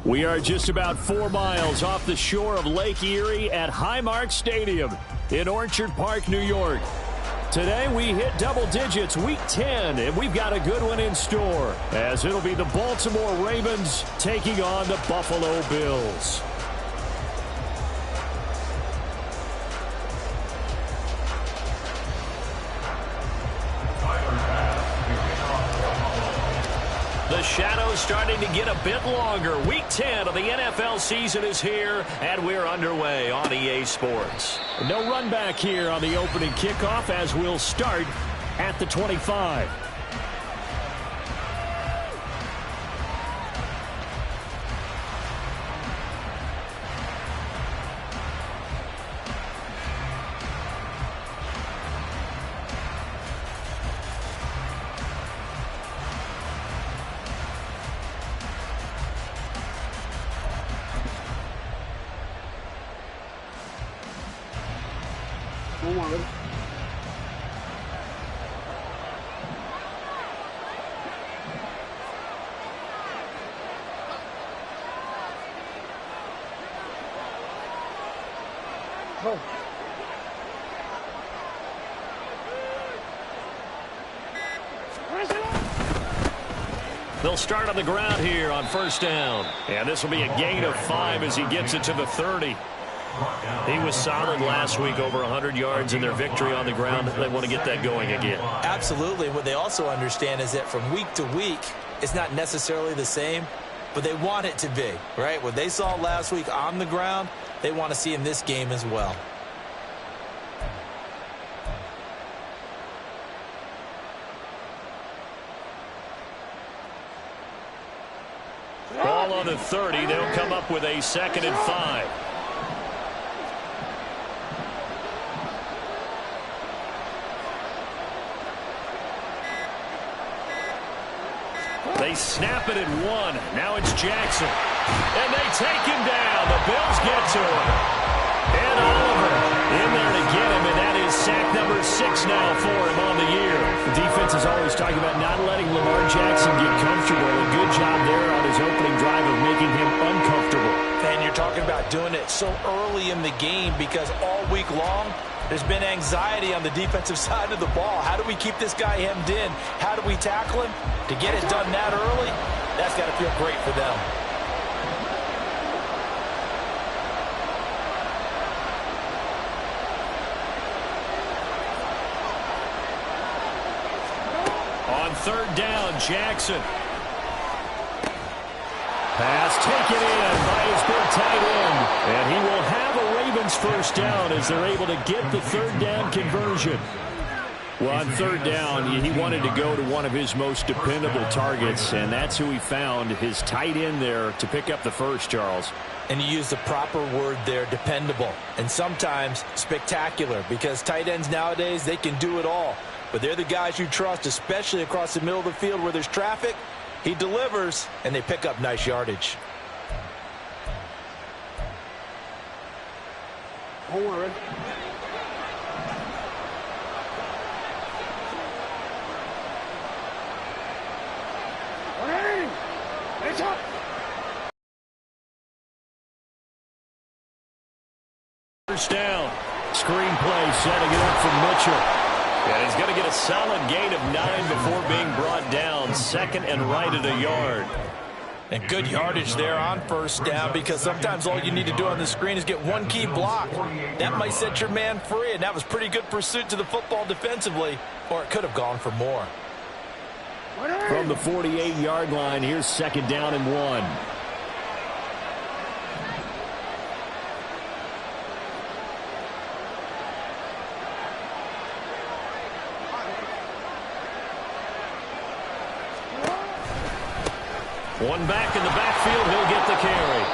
We are just about 4 miles off the shore of Lake Erie at Highmark Stadium in Orchard Park, New York. Today we hit double digits, week 10, and we've got a good one in store, as it'll be the Baltimore Ravens taking on the Buffalo Bills. The shadow's starting to get a bit longer. Week 10 of the NFL season is here, and we're underway on EA Sports. No run back here on the opening kickoff as we'll start at the 25. They'll start on the ground here on first down. And this will be a gain of 5 as he gets it to the 30. He was solid last week, over 100 yards in their victory on the ground. They want to get that going again. Absolutely. What they also understand is that from week to week, it's not necessarily the same, but they want it to be, right? What they saw last week on the ground, they want to see in this game as well. Ball on the 30. They'll come up with a 2nd and 5. They snap it at 1. Now it's Jackson. And they take him down. The Bills get to him. And Oliver in there to get him, and that is sack number 6 now for him on the year. The defense is always talking about not letting Lamar Jackson get comfortable. A good job there on his opening drive of making him uncomfortable. And you're talking about doing it so early in the game because all week long, there's been anxiety on the defensive side of the ball. How do we keep this guy hemmed in? How do we tackle him? To get it done that early, that's got to feel great for them. On 3rd down, Jackson. Pass taken in by his big tight end. And he will have a Ravens first down as they're able to get the 3rd down conversion. Well, on 3rd down, he wanted to go to one of his most dependable targets, and that's who he found, his tight end there, to pick up the first, Charles. And you use the proper word there, dependable, and sometimes spectacular, because tight ends nowadays, they can do it all. But they're the guys you trust, especially across the middle of the field where there's traffic. He delivers, and they pick up nice yardage. Hold on, ready? It's up. First down. Screen play setting it up for Mitchell. And he's going to get a solid gain of 9 before being brought down. Second and right at a yard. And good yardage there on first down, because sometimes all you need to do on the screen is get one key block. That might set your man free, and that was pretty good pursuit to the football defensively, or it could have gone for more. From the 48-yard line, here's second down and 1. One back in the backfield, he'll get the carry.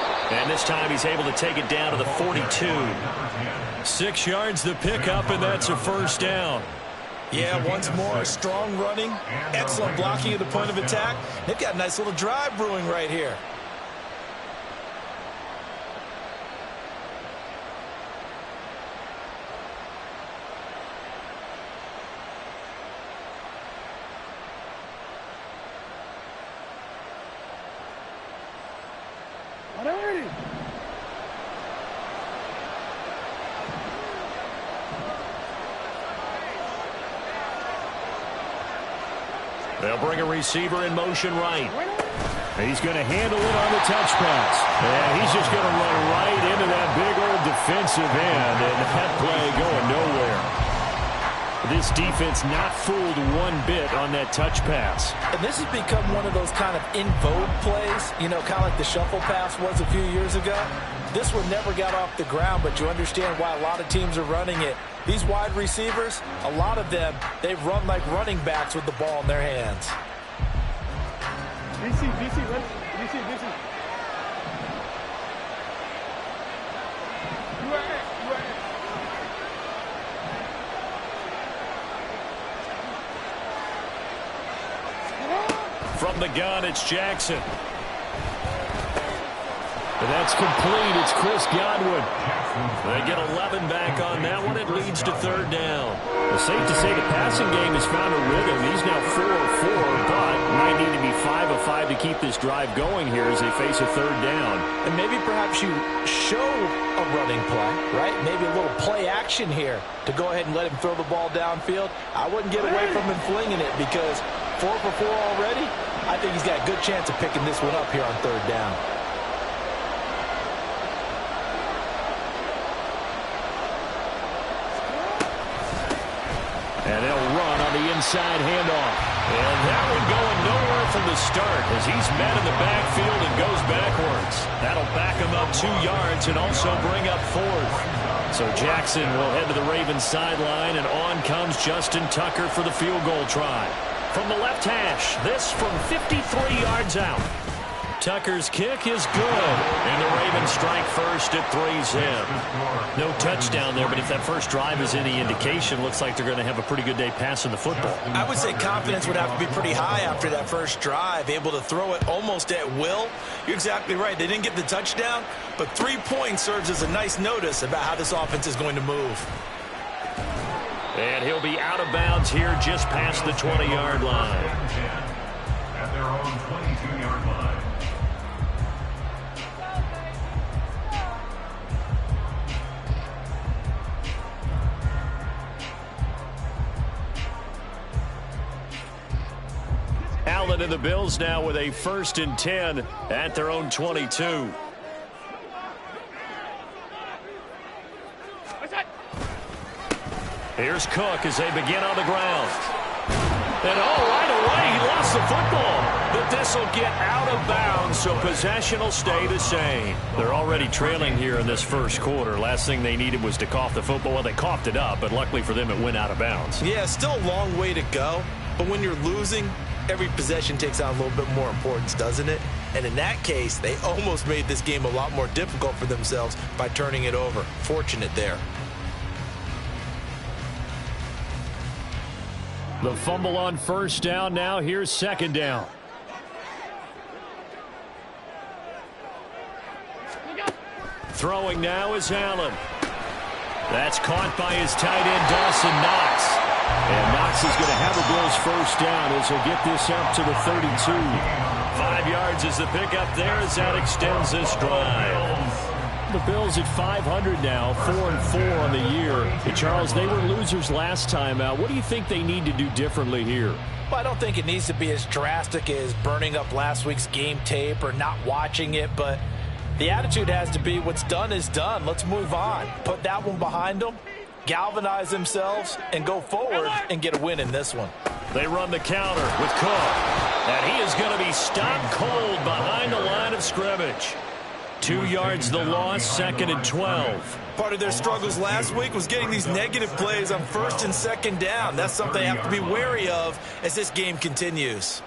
And this time he's able to take it down to the 42. 6 yards the pickup, and that's a first down. Yeah, once more, strong running, excellent blocking at the point of attack. They've got a nice little drive brewing right here. They'll bring a receiver in motion right. He's going to handle it on the touch pass. And he's just going to run right into that big old defensive end. And that play going nowhere. This defense not fooled one bit on that touch pass. And this has become one of those kind of in vogue plays, you know, kind of like the shuffle pass was a few years ago. This one never got off the ground, but you understand why a lot of teams are running it. These wide receivers, a lot of them, they run like running backs with the ball in their hands. DC, ready? DC. You are it. From the gun, it's Jackson. And that's complete. It's Chris Godwin. They get 11 back on that one. It leads to third down. It's safe to say the passing game has found a rhythm. He's now 4 of 4, but might need to be 5 of 5 to keep this drive going here as they face a third down. And maybe perhaps you show a running play, right? Maybe a little play action here to go ahead and let him throw the ball downfield. I wouldn't get away from him flinging it, because 4 for 4 already, I think he's got a good chance of picking this one up here on third down. And they'll run on the inside handoff. And that one going nowhere from the start as he's met in the backfield and goes backwards. That'll back him up 2 yards and also bring up 4th. So Jackson will head to the Ravens sideline, and on comes Justin Tucker for the field goal try. From the left hash, this from 53 yards out. Tucker's kick is good, and the Ravens strike first at 3-zip. No touchdown there, but if that first drive is any indication, looks like they're going to have a pretty good day passing the football. I would say confidence would have to be pretty high after that first drive, able to throw it almost at will. You're exactly right. They didn't get the touchdown, but 3 points serves as a nice notice about how this offense is going to move. And he'll be out of bounds here just past the 20-yard line. At their own 22-yard line. Allen and the Bills now with a 1st and 10 at their own 22. Here's Cook as they begin on the ground. And right away he lost the football. But this will get out of bounds, so possession will stay the same. They're already trailing here in this first quarter. Last thing they needed was to cough the football. Well, they coughed it up, but luckily for them it went out of bounds. Yeah, still a long way to go. But when you're losing, every possession takes on a little bit more importance, doesn't it? And in that case, they almost made this game a lot more difficult for themselves by turning it over. Fortunate there. The fumble on first down. Now here's second down. Throwing now is Allen. That's caught by his tight end, Dawson Knox. And Knox is going to have the Bills first down as he'll get this up to the 32. 5 yards is the pickup there as that extends this drive. The Bills at 500 now, 4-4 on the year. Hey, Charles, they were losers last time out. What do you think they need to do differently here? Well, I don't think it needs to be as drastic as burning up last week's game tape or not watching it, but the attitude has to be what's done is done. Let's move on. Put that one behind them, galvanize themselves, and go forward and get a win in this one. They run the counter with Cook, and he is going to be stopped cold behind the line of scrimmage. 2 yards the loss, 2nd and 12. Part of their struggles last week was getting these negative plays on 1st and 2nd down. That's something they have to be wary of as this game continues.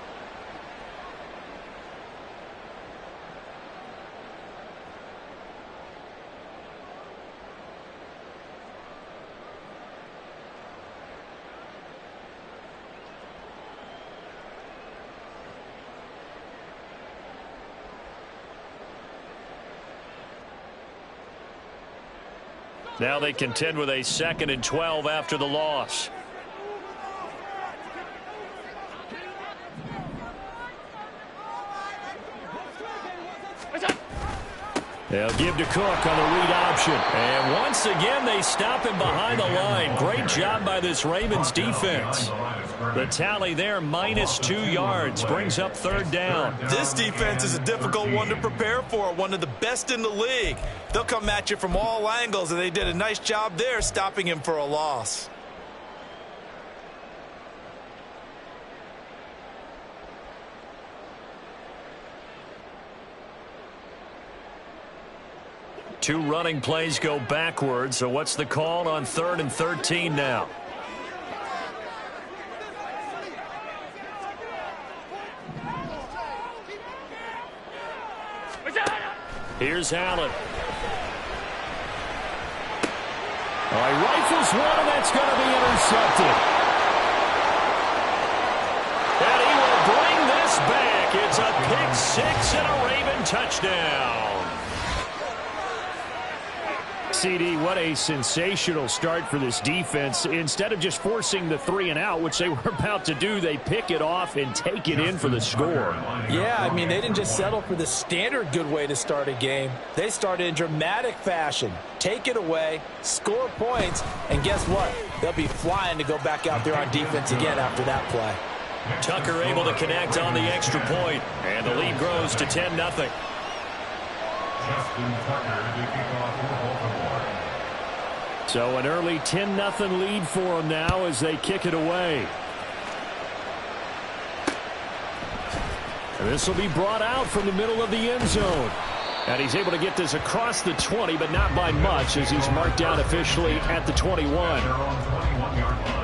Now they contend with a 2nd and 12 after the loss. They'll give to Cook on the read option. And once again, they stop him behind the line. Great job by this Ravens defense. The tally there, -2 yards, brings up 3rd down. This defense is a difficult one to prepare for, one of the best in the league. They'll come at you from all angles, and they did a nice job there stopping him for a loss. Two running plays go backwards, so what's the call on 3rd and 13 now? Here's Allen. Oh, he rifles one, and that's going to be intercepted. And he will bring this back. It's a pick six and a Raven touchdown. CD, what a sensational start for this defense. Instead of just forcing the 3 and out, which they were about to do, they pick it off and take it in for the score. Yeah, I mean, they didn't just settle for the standard good way to start a game. They started in dramatic fashion. Take it away, score points, and guess what? They'll be flying to go back out there on defense again after that play. Tucker able to connect on the extra point, and the lead grows to 10-0. Justin Tucker to kick off for Baltimore. So an early 10-0 lead for them now as they kick it away. And this will be brought out from the middle of the end zone. And he's able to get this across the 20, but not by much as he's marked down officially at the 21. They're on 21-yard line.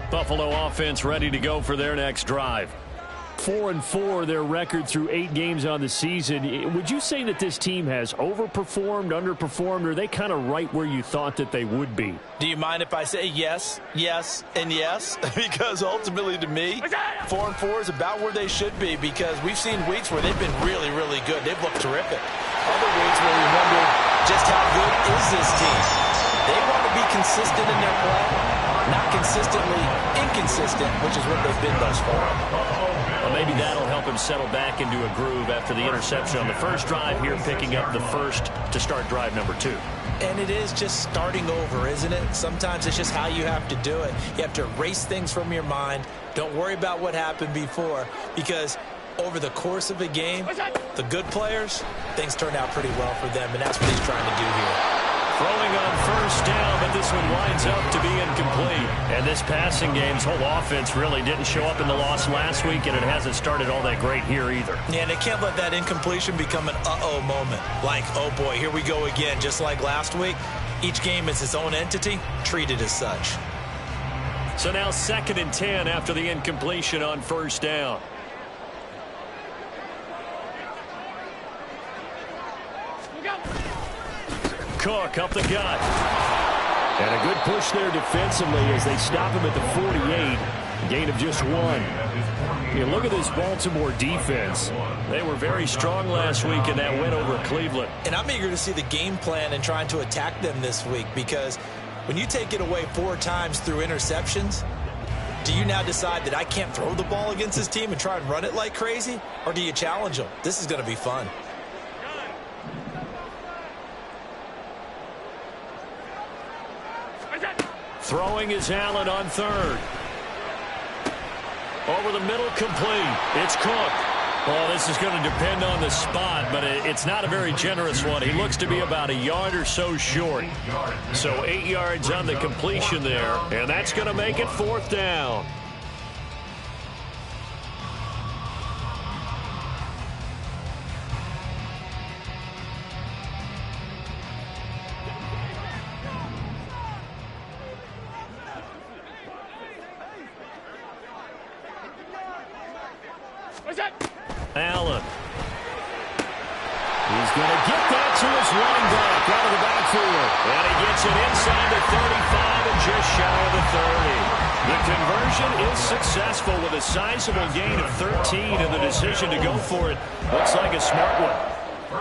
Buffalo offense ready to go for their next drive. 4-4 their record through 8 games on the season. Would you say that this team has overperformed, underperformed, or are they kind of right where you thought that they would be? Do you mind if I say yes, yes, and yes? Because ultimately to me, 4-4 is about where they should be because we've seen weeks where they've been really, really good. They've looked terrific. Other weeks where we wonder just how good is this team. They want to be consistent in their play. Not consistently inconsistent, which is what they've been thus far. Well, maybe that'll help him settle back into a groove after the interception on the first drive here, picking up the first to start drive number 2. And it is just starting over, isn't it? Sometimes it's just how you have to do it. You have to erase things from your mind. Don't worry about what happened before because over the course of a game, the good players, things turn out pretty well for them, and that's what he's trying to do here. Throwing on first down, but this one winds up to be incomplete. And this passing game's whole offense really didn't show up in the loss last week, and it hasn't started all that great here either. Yeah, and they can't let that incompletion become an uh-oh moment. Like, oh boy, here we go again, just like last week. Each game is its own entity, treated as such. So now 2nd and 10 after the incompletion on first down. Cook up the gut. And a good push there defensively as they stop him at the 48. Gain of just 1. You look at this Baltimore defense. They were very strong last week in that win over Cleveland. And I'm eager to see the game plan and trying to attack them this week, because when you take it away 4 times through interceptions, do you now decide that I can't throw the ball against this team and try and run it like crazy? Or do you challenge them? This is going to be fun. Throwing is Allen on 3rd. Over the middle, complete. It's Cook. Well, this is going to depend on the spot, but it's not a very generous one. He looks to be about a yard or so short. So 8 yards on the completion there, and that's going to make it 4th down. Allen. He's going to get that to his running back out of the backfield. And he gets it inside the 35 and just shy of the 30. The conversion is successful with a sizable gain of 13, and the decision to go for it looks like a smart one.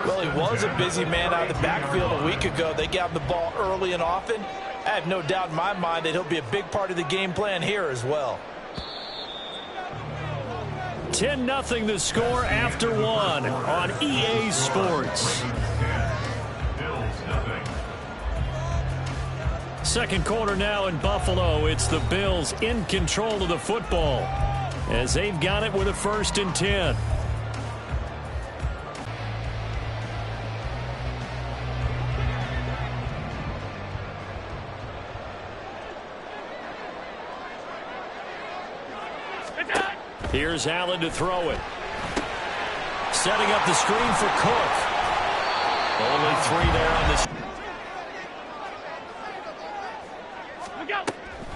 Well, he was a busy man out of the backfield a week ago. They got him the ball early and often. I have no doubt in my mind that he'll be a big part of the game plan here as well. 10-0 the score after 1 on EA Sports. Second quarter now in Buffalo. It's the Bills in control of the football as they've got it with a 1st and 10. Here's Allen to throw it. Setting up the screen for Cook. Only 3 there on this.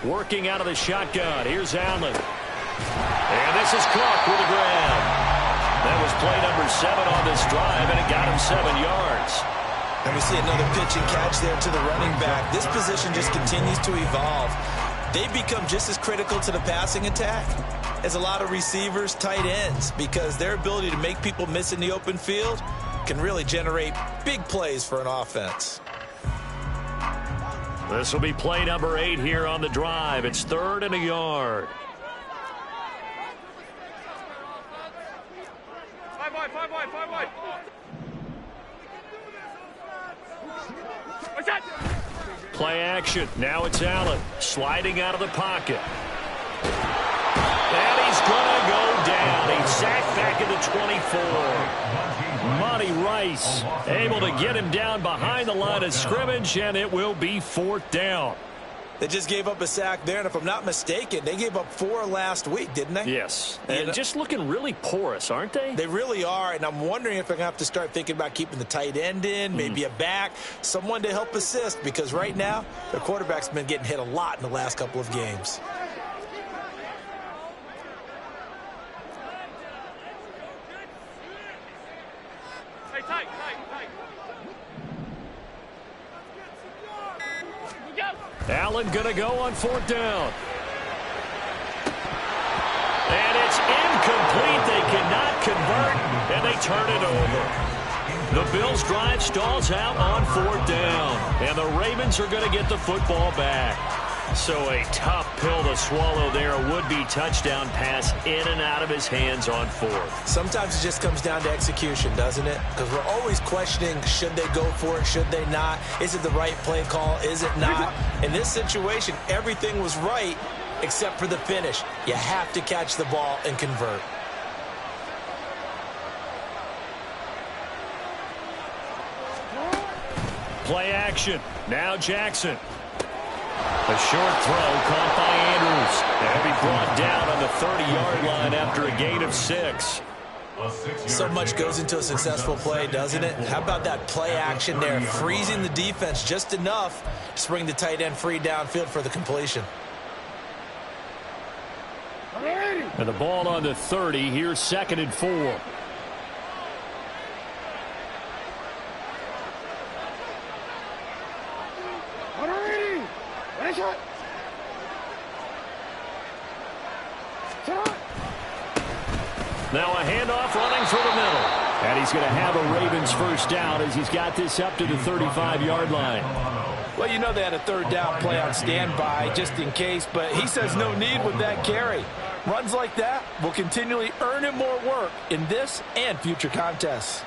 Working out of the shotgun. Here's Allen. And this is Cook with a grab. That was play number 7 on this drive, and it got him 7 yards. And we see another pitch and catch there to the running back. This position just continues to evolve. They become just as critical to the passing attack as a lot of receivers, tight ends, because their ability to make people miss in the open field can really generate big plays for an offense. This will be play number 8 here on the drive. It's 3rd and a yard. Five wide. What's that? Play action. Now it's Allen sliding out of the pocket. And he's going to go down. He's sacked back at the 24. Monty Rice able to get him down behind the line of scrimmage, and it will be 4th down. They just gave up a sack there, and if I'm not mistaken, they gave up 4 last week, didn't they? Yes, and just looking really porous, aren't they? They really are, and I'm wondering if they're going to have to start thinking about keeping the tight end in, maybe a back, someone to help assist, because right now, their quarterback's been getting hit a lot in the last couple of games. Tight. Allen going to go on 4th down. And it's incomplete. They cannot convert, and they turn it over. The Bills' drive stalls out on 4th down, and the Ravens are going to get the football back. So a tough pill to swallow there. A would-be touchdown pass in and out of his hands on 4th. Sometimes it just comes down to execution, doesn't it? Because we're always questioning, should they go for it, should they not? Is it the right play call, is it not? In this situation, everything was right except for the finish. You have to catch the ball and convert. Play action. Now Jackson. A short throw caught by Andrews. And be brought down on the 30-yard line after a gain of 6. So much goes into a successful play, doesn't it? How about that play action there, freezing the defense just enough to bring the tight end free downfield for the completion. And the ball on the 30. Here's 2nd and 4. Now a handoff running for the middle. And he's going to have a Ravens first down as he's got this up to the 35-yard line. Well, you know they had a third down play on standby just in case, but he says no need with that carry. Runs like that will continually earn him more work in this and future contests.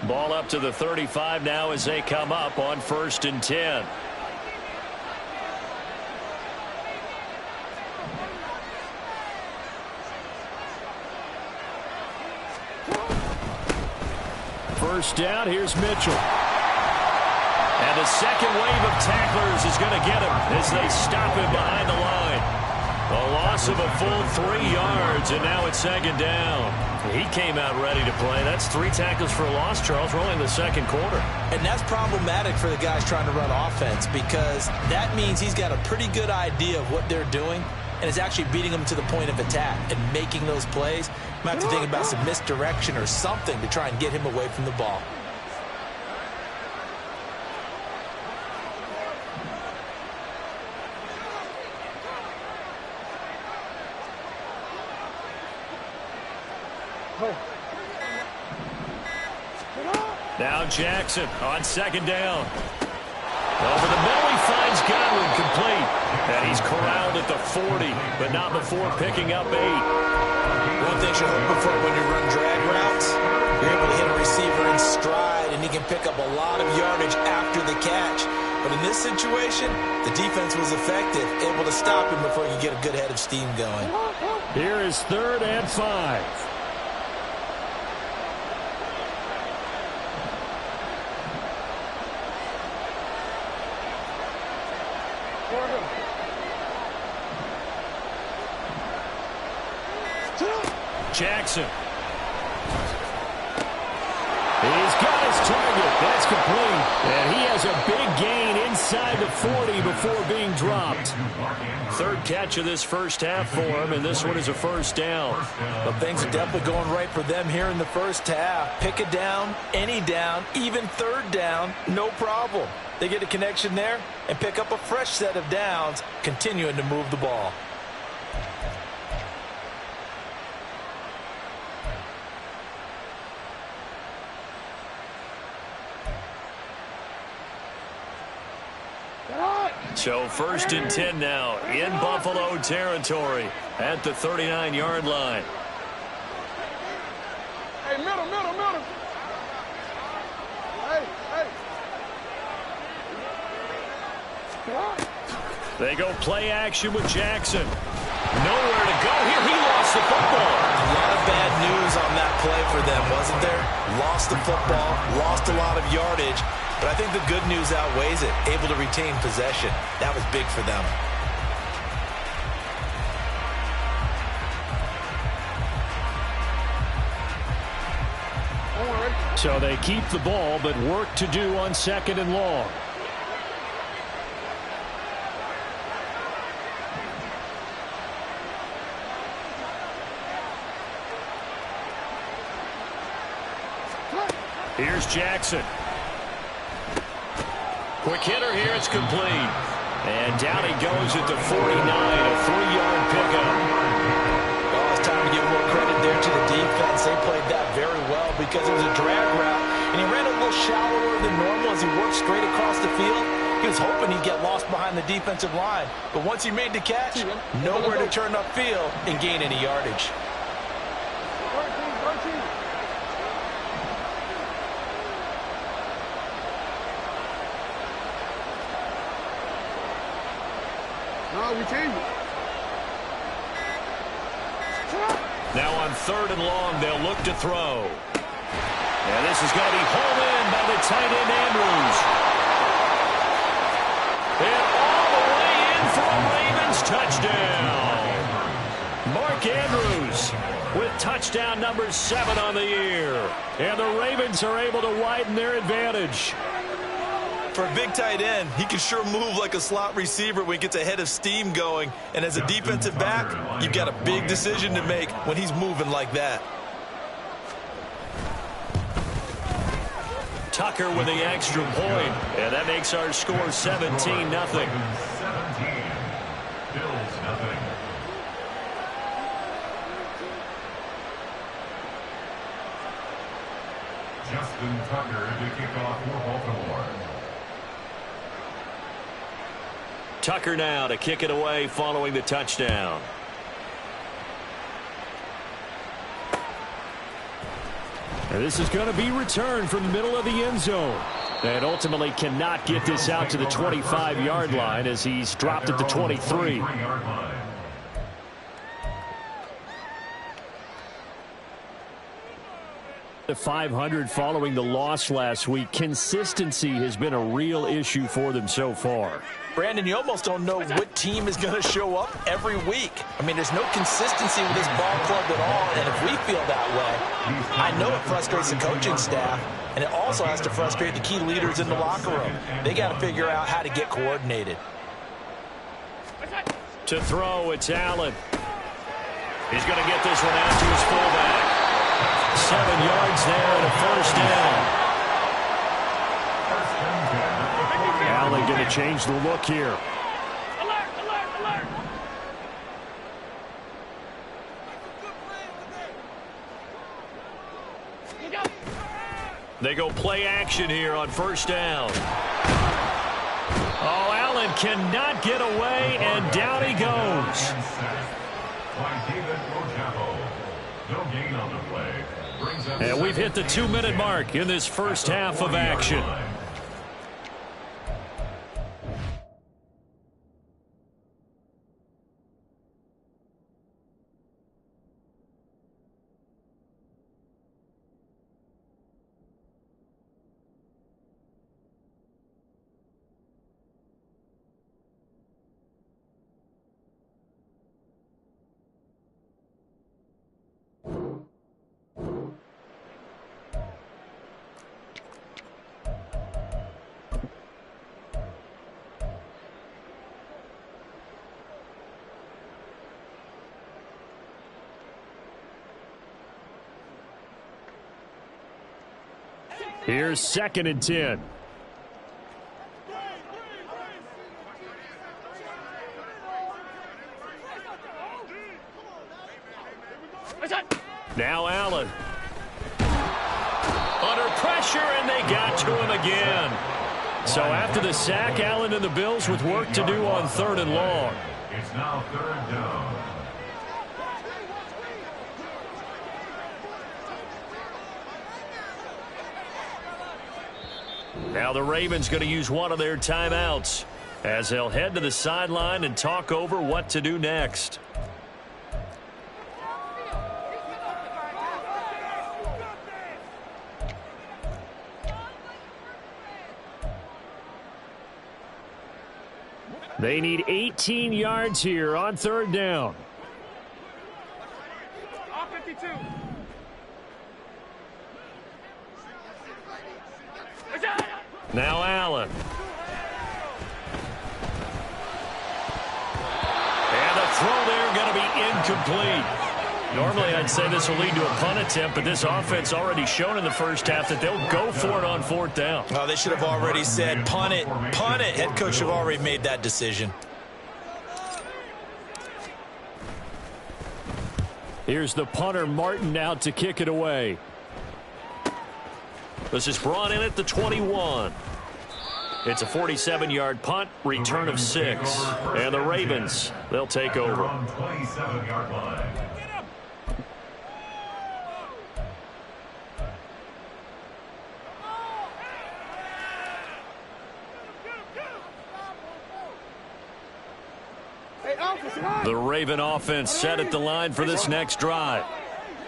Ball up to the 35 now as they come up on 1st and 10. First down, here's Mitchell. And a second wave of tacklers is going to get him as they stop him behind the line. A loss of a full 3 yards, and now it's 2nd down. He came out ready to play. That's 3 tackles for a loss, Charles. We're only in the 2nd quarter. And that's problematic for the guys trying to run offense because that means he's got a pretty good idea of what they're doing and is actually beating them to the point of attack and making those plays. Might have to think about some misdirection or something to try and get him away from the ball. Now Jackson on 2nd down. Over the middle, he finds Godwin complete. And he's corralled at the 40, but not before picking up 8. One thing you're hoping for when you run drag routes, you're able to hit a receiver in stride, and he can pick up a lot of yardage after the catch. But in this situation, the defense was effective, able to stop him before you get a good head of steam going. Here is 3rd and 5. Jackson. He's got his target. That's complete. And he has a big gain inside the 40 before being dropped. 3rd catch of this first half for him, and this one is a first down. Well, things are definitely going right for them here in the first half. Pick a down, any down, even 3rd down, no problem. They get a connection there and pick up a fresh set of downs, continuing to move the ball. So 1st and 10 now in Buffalo territory at the 39-yard line. Hey, middle. Hey. They go play action with Jackson. Nowhere to go here. He lost the football. A lot of bad news on that play for them, wasn't there? Lost the football, lost a lot of yardage. But I think the good news outweighs it. Able to retain possession. That was big for them. So they keep the ball, but work to do on 2nd and long. Here's Jackson. Quick hitter here, it's complete. And down he goes at the 49, a 3-yard pickup. Oh, it's time to give more credit there to the defense. They played that very well because it was a drag route, and he ran a little shallower than normal as he worked straight across the field. He was hoping he'd get lost behind the defensive line, but once he made the catch, nowhere to turn upfield and gain any yardage. We changed it. Now on 3rd and long, they'll look to throw. And this is going to be hauled in by the tight end, Andrews. And all the way in for a Ravens touchdown. Mark Andrews with touchdown number 7 on the year. And the Ravens are able to widen their advantage. For a big tight end, he can sure move like a slot receiver when he gets a head of steam going. And as a defensive back, you've got a big decision to make when he's moving like that. Tucker with the extra point. And that makes our score 17-0. 17. Bills nothing. Justin Tucker to kick off for Baltimore. Tucker now to kick it away following the touchdown. And this is going to be returned from the middle of the end zone. And ultimately cannot get this out to the 25-yard line as he's dropped at the 23. The 500 following the loss last week. Consistency has been a real issue for them so far. Brandon, you almost don't know what team is going to show up every week. I mean, there's no consistency with this ball club at all, and if we feel that way, I know it frustrates the coaching staff, and it also has to frustrate the key leaders in the locker room. They got to figure out how to get coordinated. To throw, it's Allen. He's going to get this one out to his fullback. 7 yards there and a first down. Allen going to change the look here. Alert, alert, alert. They go play action here on first down. Oh, Allen cannot get away, and down he goes. No gain on the play. And we've hit the 2-minute mark in this first half of action. Here's 2nd and 10. Now Allen. Under pressure, and they got to him again. So after the sack, Allen and the Bills with work to do on 3rd and long. It's now 3rd down. Now the Ravens going to use one of their timeouts as they'll head to the sideline and talk over what to do next. They need 18 yards here on 3rd down. Now Allen. And the throw there going to be incomplete. Normally I'd say this will lead to a punt attempt, but this offense already shown in the first half that they'll go for it on 4th down. Oh, they should have already said punt it, punt it. Head coach have already made that decision. Here's the punter, Martin, out to kick it away. This is brought in at the 21. It's a 47-yard punt, return of 6. And the Ravens, they'll take over. 27-yard line. The Raven offense set at the line for this next drive.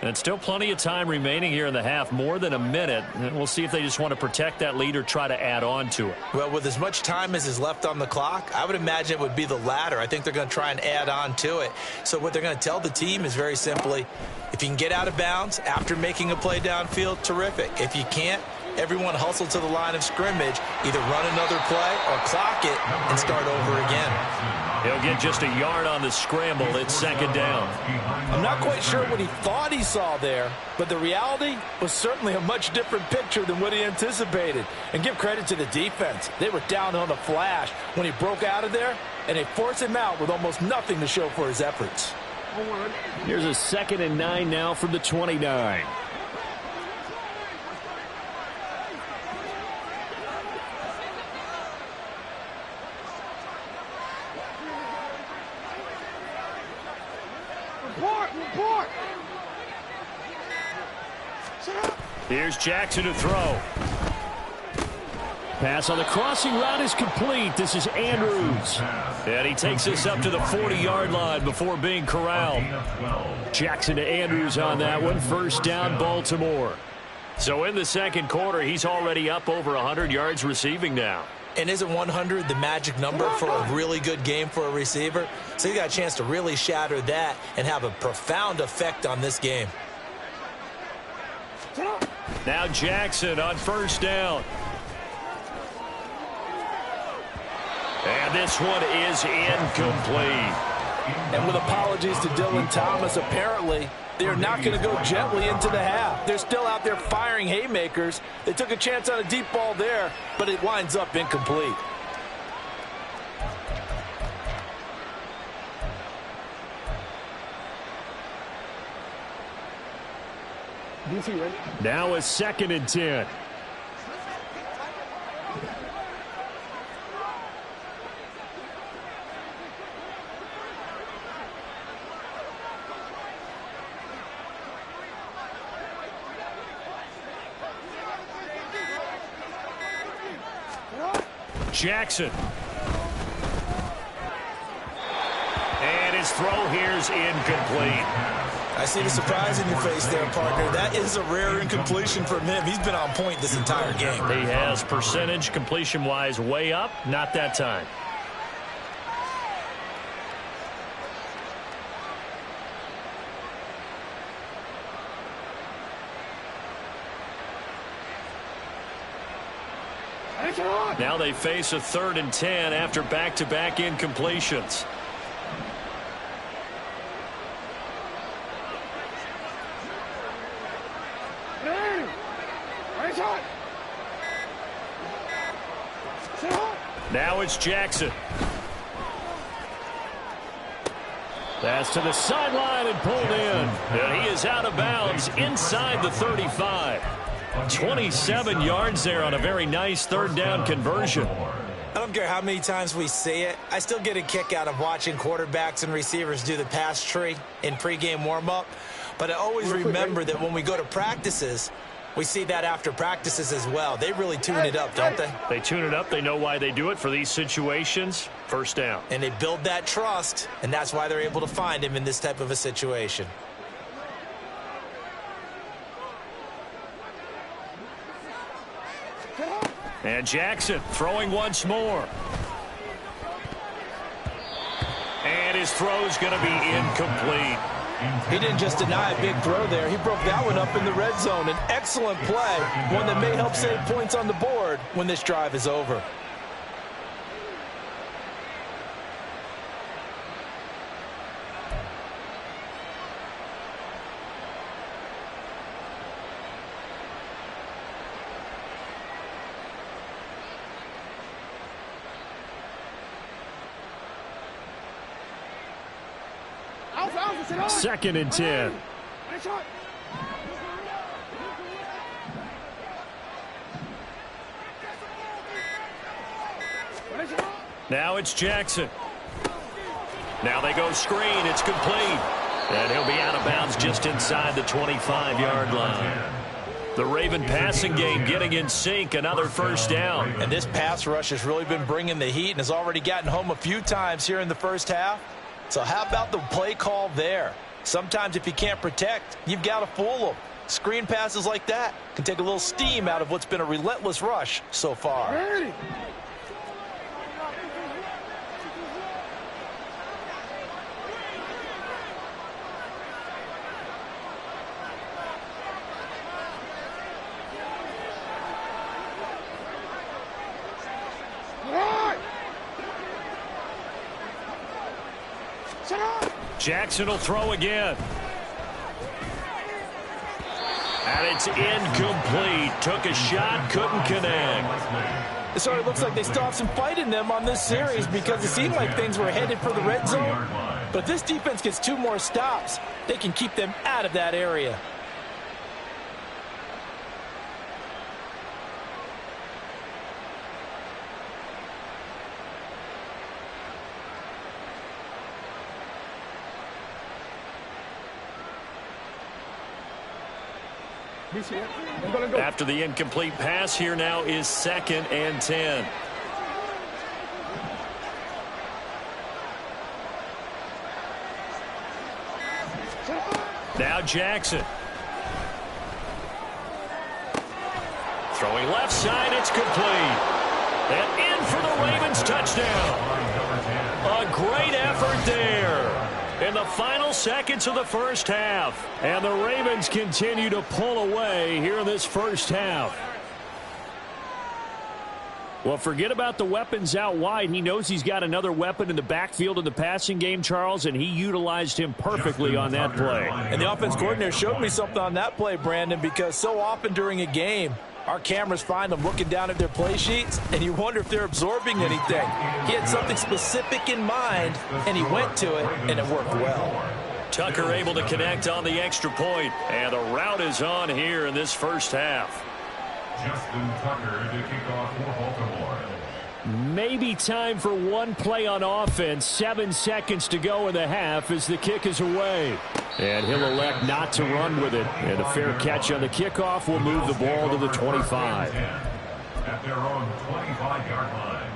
And still plenty of time remaining here in the half, more than a minute. And we'll see if they just want to protect that lead or try to add on to it. Well, with as much time as is left on the clock, I would imagine it would be the latter. I think they're going to try and add on to it. So what they're going to tell the team is very simply, if you can get out of bounds after making a play downfield, terrific. If you can't, Everyone hustle to the line of scrimmage, either run another play or clock it and start over again. He'll get just a yard on the scramble. It's second down. I'm not quite sure what he thought he saw there, but the reality was certainly a much different picture than what he anticipated. And give credit to the defense. They were down on the flash when he broke out of there, and they forced him out with almost nothing to show for his efforts. Here's a 2nd and 9 now from the 29. Report! Here's Jackson to throw. Pass on the crossing route is complete. This is Andrews. And he takes this up to the 40-yard line before being corralled. Jackson to Andrews on that one. First down, Baltimore. So in the second quarter, he's already up over 100 yards receiving now. And isn't 100 the magic number for a really good game for a receiver? So he got a chance to really shatter that and have a profound effect on this game. Now Jackson on first down. And this one is incomplete. And with apologies to Dylan Thomas, apparently they're not going to go gently into the half. They're still out there firing haymakers. They took a chance on a deep ball there, but it winds up incomplete. Now a 2nd and 10. Jackson. And his throw here's incomplete. I see the surprise in your face there, partner. That is a rare incompletion from him. He's been on point this entire game. He has percentage completion-wise way up. Not that time. Now they face a 3rd and 10 after back-to-back incompletions. Now it's Jackson. That's to the sideline and pulled in. And he is out of bounds inside the 35. 27 yards there on a very nice 3rd down conversion. I don't care how many times we see it. I still get a kick out of watching quarterbacks and receivers do the pass tree in pregame warm-up. But I always remember that when we go to practices, we see that after practices as well. They really tune it up, don't they? They tune it up. They know why they do it for these situations. First down. And they build that trust, and that's why they're able to find him in this type of a situation. And Jackson throwing once more. And his throw's going to be incomplete. He didn't just deny a big throw there. He broke that one up in the red zone. An excellent play, one that may help save points on the board when this drive is over. Second and 10. Now it's Jackson. Now they go screen. It's complete. And he'll be out of bounds just inside the 25-yard line. The Raven passing game getting in sync. Another first down. And this pass rush has really been bringing the heat and has already gotten home a few times here in the first half. So how about the play call there? Sometimes if you can't protect, you've got to fool them. Screen passes like that can take a little steam out of what's been a relentless rush so far. Jackson will throw again. And it's incomplete. Took a shot, couldn't connect. So it looks like they still have some fight in them on this series because it seemed like things were headed for the red zone. But if this defense gets 2 more stops, they can keep them out of that area. After the incomplete pass, here now is 2nd and 10. Now Jackson. Throwing left side, it's complete. And in for the Ravens touchdown. A great effort there. In the final seconds of the first half. And the Ravens continue to pull away here in this first half. Well, forget about the weapons out wide. He knows he's got another weapon in the backfield in the passing game, Charles, and he utilized him perfectly on that play. And the offense coordinator showed me something on that play, Brandon, because so often during a game, our cameras find them looking down at their play sheets, and you wonder if they're absorbing anything. He had something specific in mind, and he went to it, and it worked well. Tucker able to connect on the extra point, and the route is on here in this first half. Justin Tucker to kick off for Baltimore. Maybe time for one play on offense. 7 seconds to go in the half as the kick is away. And he'll elect not to run with it. And a fair catch on the kickoff will move the ball to the 25. At their own 25-yard line.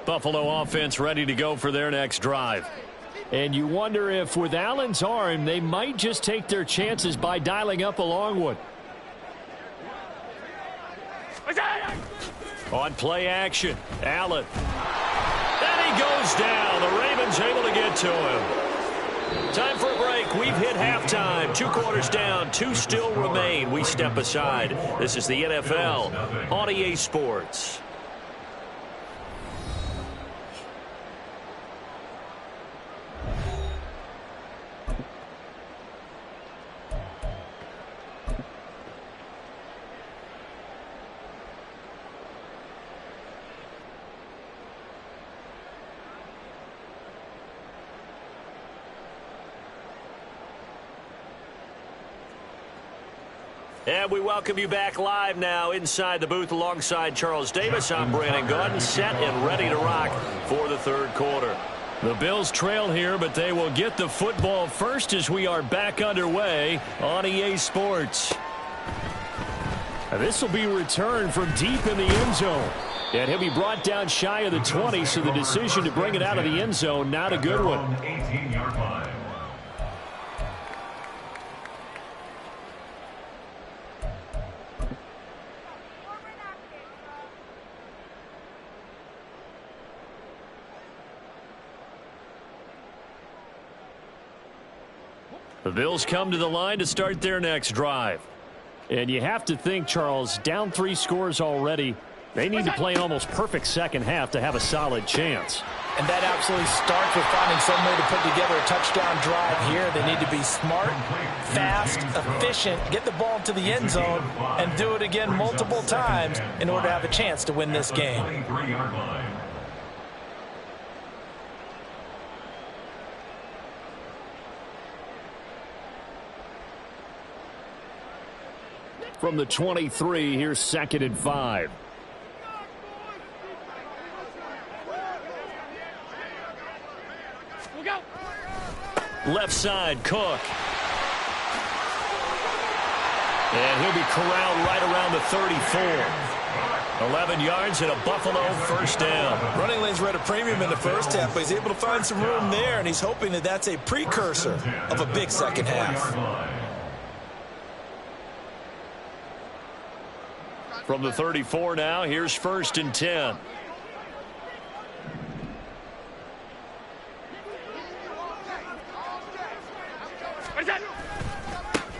Buffalo offense ready to go for their next drive. And you wonder if with Allen's arm, they might just take their chances by dialing up a long one. On play action, Allen. And he goes down. The Ravens able to get to him. Time for a break. We've hit halftime. 2 quarters down. 2 still remain. We step aside. This is the NFL on EA Sports. And we welcome you back live now inside the booth alongside Charles Davis. I'm Brandon Gaudin, set and ready to rock for the third quarter. The Bills trail here, but they will get the football first as we are back underway on EA Sports. And this will be returned from deep in the end zone. And he'll be brought down shy of the 20, so the decision to bring it out of the end zone, not a good one. 18-yard line. The Bills come to the line to start their next drive. And you have to think, Charles, down 3 scores already. They need to play an almost perfect second half to have a solid chance. And that absolutely starts with finding some way to put together a touchdown drive here. They need to be smart, fast, efficient, get the ball to the end zone, and do it again multiple times in order to have a chance to win this game. 23-yard line. From the 23, here's 2nd and 5. Left side, Cook. And he'll be corralled right around the 34. 11 yards and a Buffalo first down. Running lanes were at a premium in the first half, but he's able to find some room there, and he's hoping that that's a precursor of a big second half. From the 34 now, here's 1st and 10.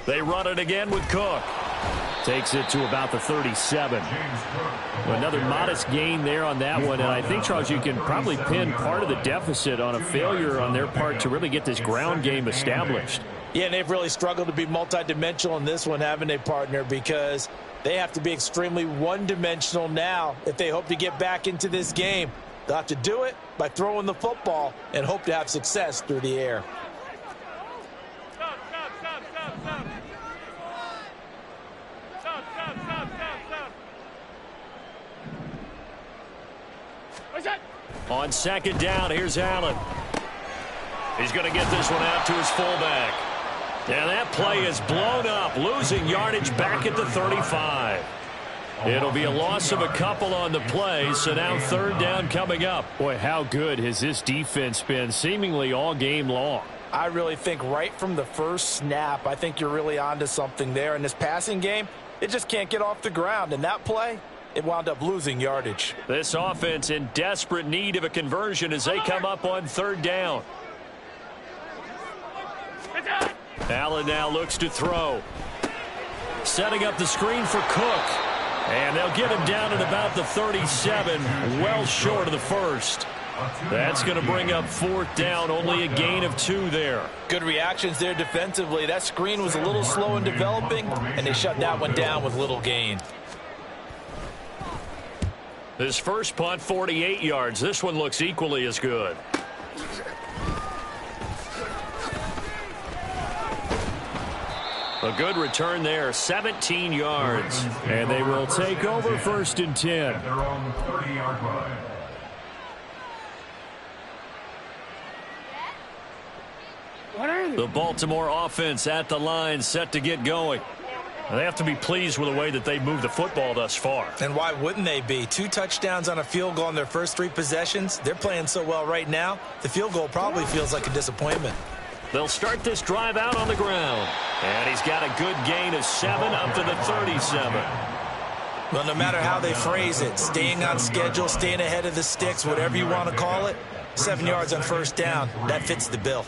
They run it again with Cook. Takes it to about the 37. Another modest gain there on that one. And I think, Charles, you can probably pin part of the deficit on a failure on their part to really get this ground game established. Yeah, and they've really struggled to be multidimensional in this one, haven't they, partner? Because they have to be extremely one-dimensional now if they hope to get back into this game. They'll have to do it by throwing the football and hope to have success through the air. On 2nd down, here's Allen. He's going to get this one out to his fullback. And that play is blown up, losing yardage back at the 35. It'll be a loss of a couple on the play, so now 3rd down coming up. Boy, how good has this defense been seemingly all game long? I really think right from the first snap, I think you're really onto something there. In this passing game, it just can't get off the ground. And that play, it wound up losing yardage. This offense in desperate need of a conversion as they come up on 3rd down. Allen now looks to throw. Setting up the screen for Cook. And they'll get him down at about the 37, well short of the 1st. That's going to bring up 4th down, only a gain of 2 there. Good reactions there defensively. That screen was a little slow in developing, and they shut that one down with little gain. His first punt, 48 yards. This one looks equally as good. A good return there, 17 yards. And they will take over 1st and 10. At their own 30-yard line. The Baltimore offense at the line, set to get going. They have to be pleased with the way that they moved the football thus far. And why wouldn't they be? 2 touchdowns on a field goal in their first 3 possessions. They're playing so well right now, the field goal probably feels like a disappointment. They'll start this drive out on the ground. And he's got a good gain of 7 up to the 37. Well, no matter how they phrase it, staying on schedule, staying ahead of the sticks, whatever you want to call it, 7 yards on 1st down, that fits the bill.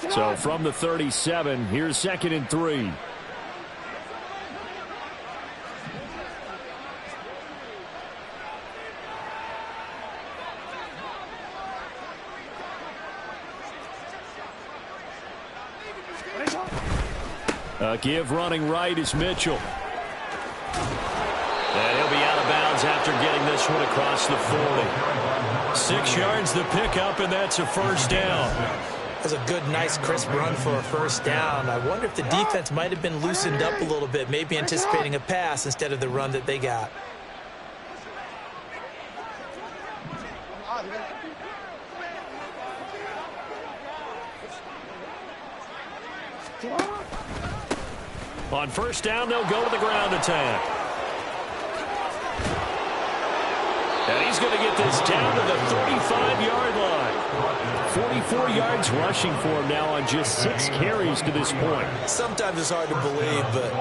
So from the 37, here's 2nd and 3. Give running right is Mitchell. And he'll be out of bounds after getting this one across the 40. 6 yards the pickup, and that's a 1st down. That's a good, nice, crisp run for a 1st down. I wonder if the defense might have been loosened up a little bit, maybe anticipating a pass instead of the run that they got. On 1st down, they'll go to the ground attack. And he's going to get this down to the 35-yard line. 44 yards rushing for him now on just 6 carries to this point. Sometimes it's hard to believe, but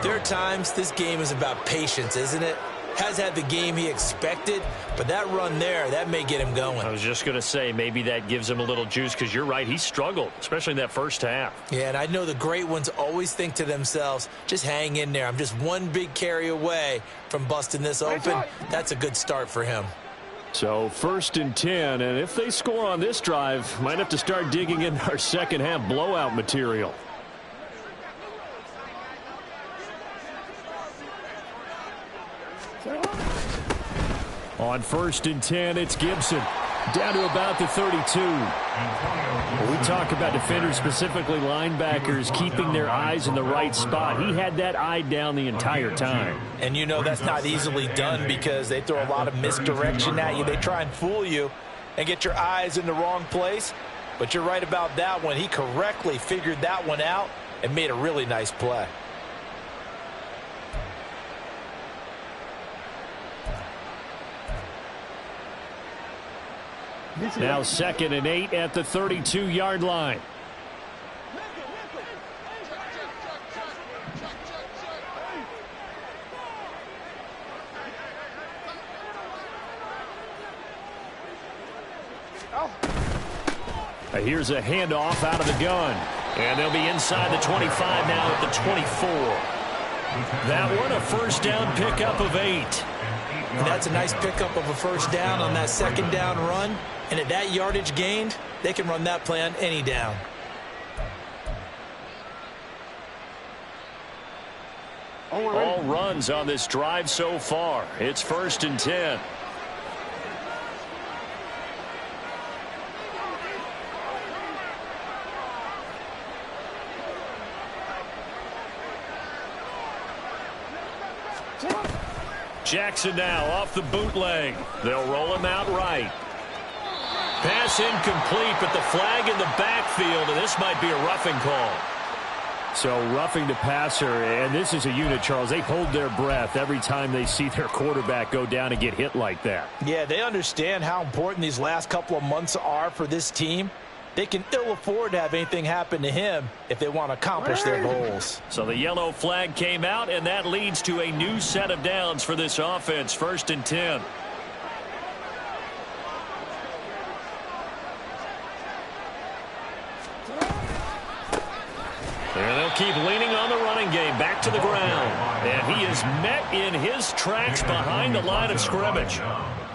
there are times this game is about patience, isn't it? Has had the game he expected, but that run there, that may get him going. I was just going to say, maybe that gives him a little juice, because you're right, he struggled, especially in that first half. Yeah, and I know the great ones always think to themselves, just hang in there. I'm just one big carry away from busting this open. That's a good start for him. So 1st and 10, and if they score on this drive, might have to start digging in our second half blowout material. On 1st and 10, it's Gibson. Down to about the 32. When we talk about defenders, specifically linebackers, keeping their eyes in the right spot. He had that eye down the entire time. And you know that's not easily done because they throw a lot of misdirection at you. They try and fool you and get your eyes in the wrong place. But you're right about that one. He correctly figured that one out and made a really nice play. Now 2nd and 8 at the 32-yard line. Here's a handoff out of the gun. And they'll be inside the 25 now at the 24. That one a first down pickup of 8. And that's a nice pickup of a first down on that second down run. And at that yardage gained, they can run that play on any down. All runs on this drive so far. It's 1st and 10. Jackson now off the bootleg. They'll roll him out right. Pass incomplete, but the flag in the backfield, and this might be a roughing call. So roughing the passer, and this is a unit, Charles. They hold their breath every time they see their quarterback go down and get hit like that. Yeah, they understand how important these last couple of months are for this team. They can ill afford to have anything happen to him if they want to accomplish their goals. So the yellow flag came out, and that leads to a new set of downs for this offense. 1st and 10. And they'll keep leaning on the running game. Back to the ground. And he is met in his tracks behind the line of scrimmage.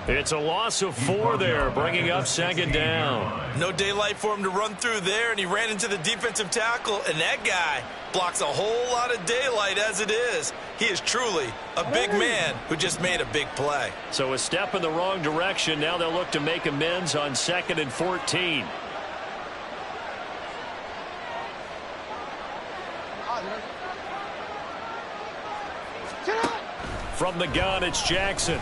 It's a loss of 4 there, bringing up 2nd down. No daylight for him to run through there, and he ran into the defensive tackle, and that guy blocks a whole lot of daylight as it is. He is truly a big man who just made a big play. So a step in the wrong direction. Now they'll look to make amends on 2nd and 14. From the gun, it's Jackson.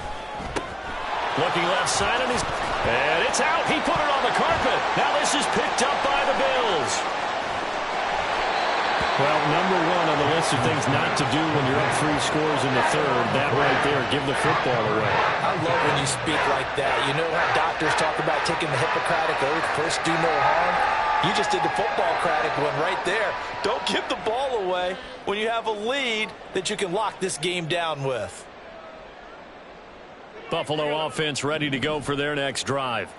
Looking left side, and it's out. He put it on the carpet. Now this is picked up by the Bills. Well, number 1 on the list of things not to do when you're up 3 scores in the 3rd. That right there, give the football away. I love when you speak like that. You know how doctors talk about taking the Hippocratic oath, first do no harm? You just did the football-cratic one right there. Don't give the ball away when you have a lead that you can lock this game down with. Buffalo offense ready to go for their next drive.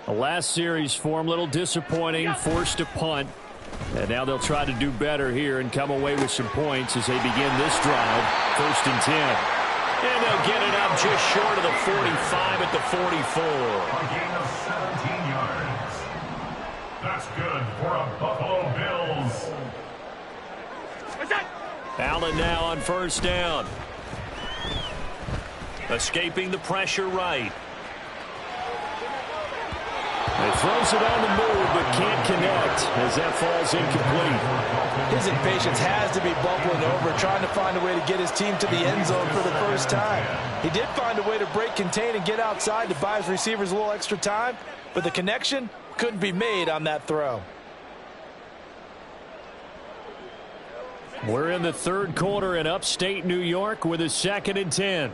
The last series for them, a little disappointing, forced to punt. And now they'll try to do better here and come away with some points as they begin this drive. 1st and 10. And they'll get it up just short of the 45 at the 44. A gain of 17 yards. That's good for a Buffalo Bills. Allen now on 1st down. Escaping the pressure right. He throws it on the move, but can't connect as that falls incomplete. His impatience has to be bubbling over, trying to find a way to get his team to the end zone for the first time. He did find a way to break contain and get outside to buy his receivers a little extra time, but the connection couldn't be made on that throw. We're in the 3rd quarter in upstate New York with a 2nd and 10.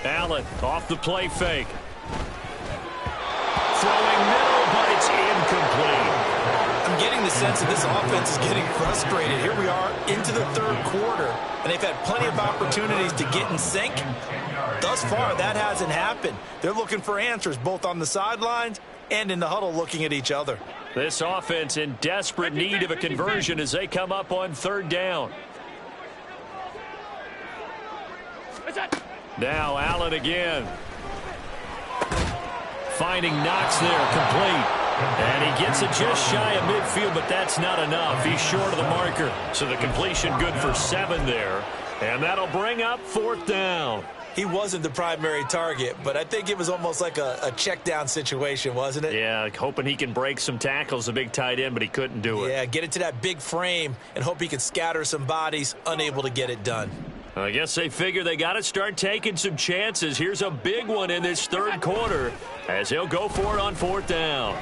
Allen off the play fake. Throwing middle, but it's incomplete. I'm getting the sense that this offense is getting frustrated. Here we are into the 3rd quarter, and they've had plenty of opportunities to get in sync. Thus far, that hasn't happened. They're looking for answers both on the sidelines and in the huddle looking at each other. This offense in desperate need of a conversion as they come up on 3rd down. Now Allen again. Finding Knox there, complete. And he gets it just shy of midfield, but that's not enough. He's short of the marker. So the completion good for 7 there. And that'll bring up 4th down. He wasn't the primary target, but I think it was almost like a check down situation, wasn't it? Yeah, hoping he can break some tackles, a big tight end, but he couldn't do it. Yeah, get it to that big frame and hope he can scatter some bodies, unable to get it done. I guess they figure they got to start taking some chances. Here's a big one in this third quarter as he'll go for it on fourth down.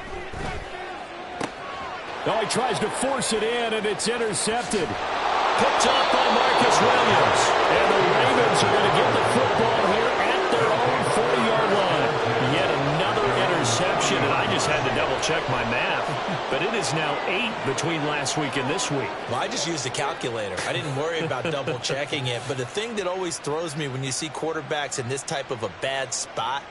Oh, he tries to force it in, and it's intercepted. Picked off by Marcus Williams. And the Ravens are going to get the football here at their own 40-yard line. Yet another interception, and I just had to double-check my math. But it is now 8 between last week and this week. Well, I just used a calculator. I didn't worry about double-checking it. But the thing that always throws me when you see quarterbacks in this type of a bad spot,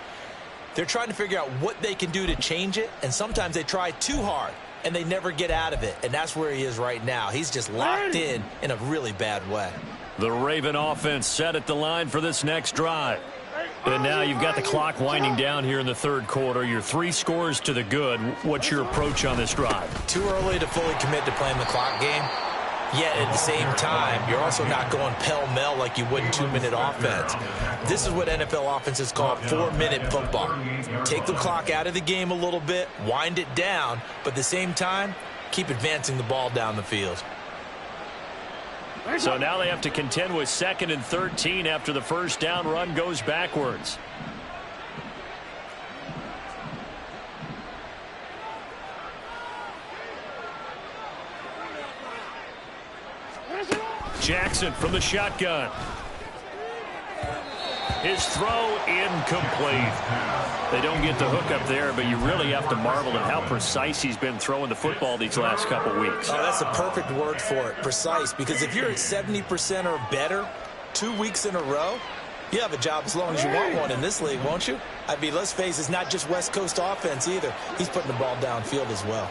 they're trying to figure out what they can do to change it, and sometimes they try too hard, and they never get out of it. And that's where he is right now. He's just locked in a really bad way. The Raven offense set at the line for this next drive. And now you've got the clock winding down here in the third quarter. You're 3 scores to the good. What's your approach on this drive? Too early to fully commit to playing the clock game. Yet at the same time, you're also not going pell-mell like you would in 2-minute offense. This is what NFL offenses call 4-minute football. Take the clock out of the game a little bit, wind it down, but at the same time, keep advancing the ball down the field. So now they have to contend with 2nd and 13 after the first down run goes backwards. Jackson from the shotgun. His throw incomplete. They don't get the hook up there, but you really have to marvel at how precise he's been throwing the football these last couple weeks. Oh, that's a perfect word for it, precise, because if you're at 70% or better 2 weeks in a row, you have a job as long as you want one in this league, won't you? I mean, let's face it, it's not just West Coast offense either. He's putting the ball downfield as well.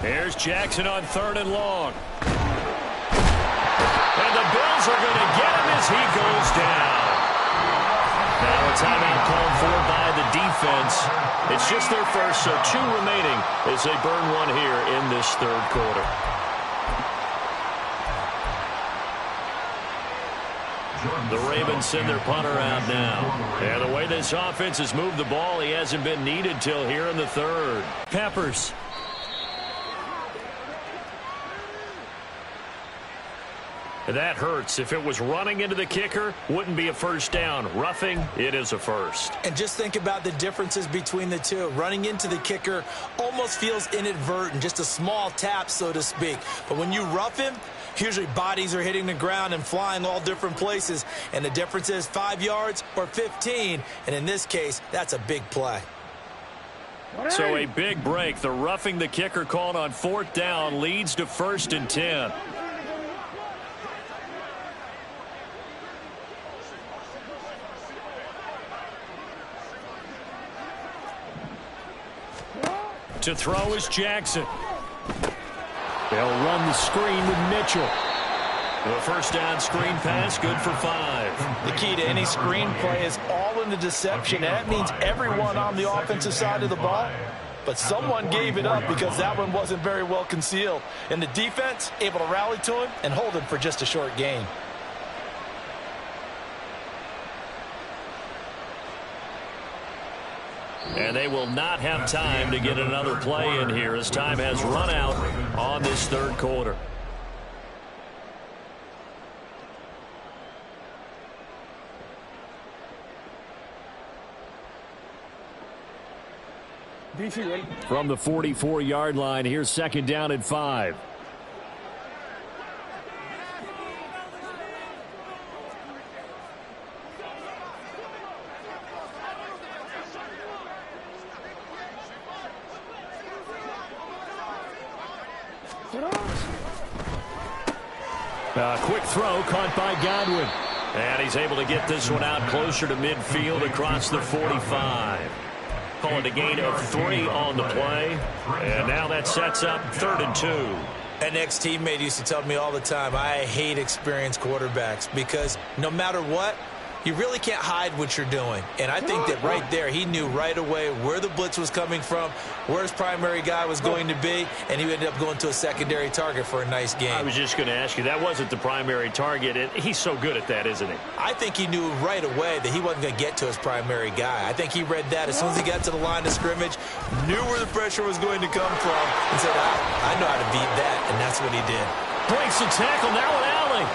Here's Jackson on 3rd and long. And the Bills are going to get him as he goes down. Now a timeout called for by the defense. It's just their first, so 2 remaining as they burn one here in this third quarter. The Ravens send their punter out now. And the way this offense has moved the ball, he hasn't been needed till here in the third. Peppers. That hurts. If it was running into the kicker, wouldn't be a first down. Roughing, it is a first. And just think about the differences between the two. Running into the kicker almost feels inadvertent, just a small tap, so to speak. But when you rough him, usually bodies are hitting the ground and flying all different places. And the difference is 5 yards or 15. And in this case, that's a big play. So a big break. The roughing the kicker called on 4th down leads to 1st and 10. To throw is Jackson. They'll run the screen with Mitchell. The first down screen pass, good for 5. The key to any screen play is all in the deception. And that means everyone on the offensive side of the ball. But someone gave it up because that one wasn't very well concealed. And the defense able to rally to him and hold him for just a short gain. And they will not have time to get another play in here as time has run out on this third quarter. From the 44-yard line, here's 2nd down and 5. Quick throw caught by Godwin. And he's able to get this one out closer to midfield across the 45. Call it a gain of 3 on the play. And now that sets up 3rd and 2. An ex-teammate used to tell me all the time, I hate experienced quarterbacks because no matter what, You really can't hide what you're doing. And I think that right there, he knew right away where the blitz was coming from, where his primary guy was going to be, and he ended up going to a secondary target for a nice game. I was just going to ask you, that wasn't the primary target. He's so good at that, isn't he? I think he knew right away that he wasn't going to get to his primary guy. I think he read that as soon as he got to the line of scrimmage, knew where the pressure was going to come from, and said, I know how to beat that, and that's what he did. Breaks the tackle, now an alley.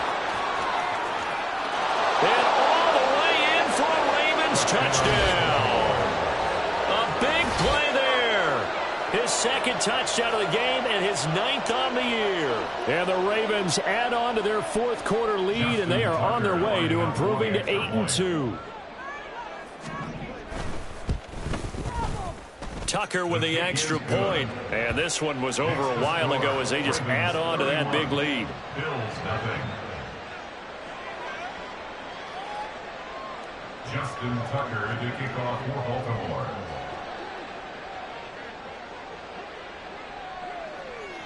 And all the way in for a Ravens touchdown. A big play there. His second touchdown of the game and his 9th on the year. And the Ravens add on to their fourth quarter lead, and they are on their way to improving to 8-2. Tucker with the extra point. And this one was over a while ago as they just add on to that big lead. Bills nothing. Justin Tucker to kick off for Baltimore.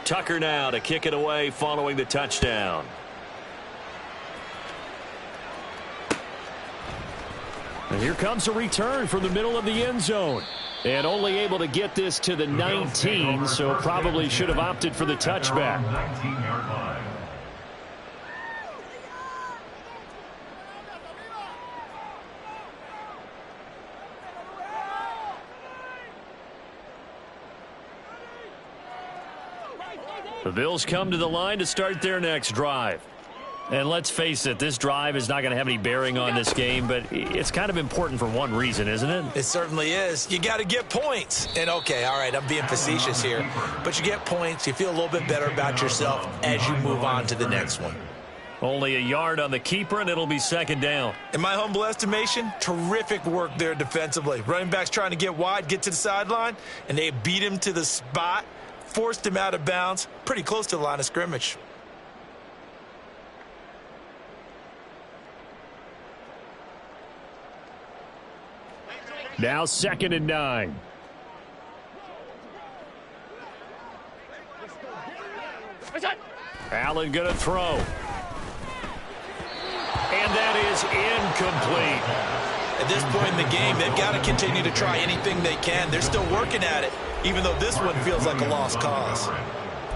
Tucker now to kick it away following the touchdown. And here comes a return from the middle of the end zone. And only able to get this to the 19, so probably should have opted for the touchback. 19-yard line. The Bills come to the line to start their next drive. And let's face it, this drive is not going to have any bearing on this game, but it's kind of important for one reason, isn't it? It certainly is. You got to get points. And, okay, all right, I'm being facetious here. But you get points. You feel a little bit better about yourself as you move on to the next one. Only a yard on the keeper, and it'll be second down. In my humble estimation, terrific work there defensively. Running backs trying to get wide, get to the sideline, and they beat him to the spot, forced him out of bounds, pretty close to the line of scrimmage. Now 2nd and 9. Allen going to throw. And that is incomplete. At this point in the game, they've got to continue to try anything they can. They're still working at it, even though this one feels like a lost cause.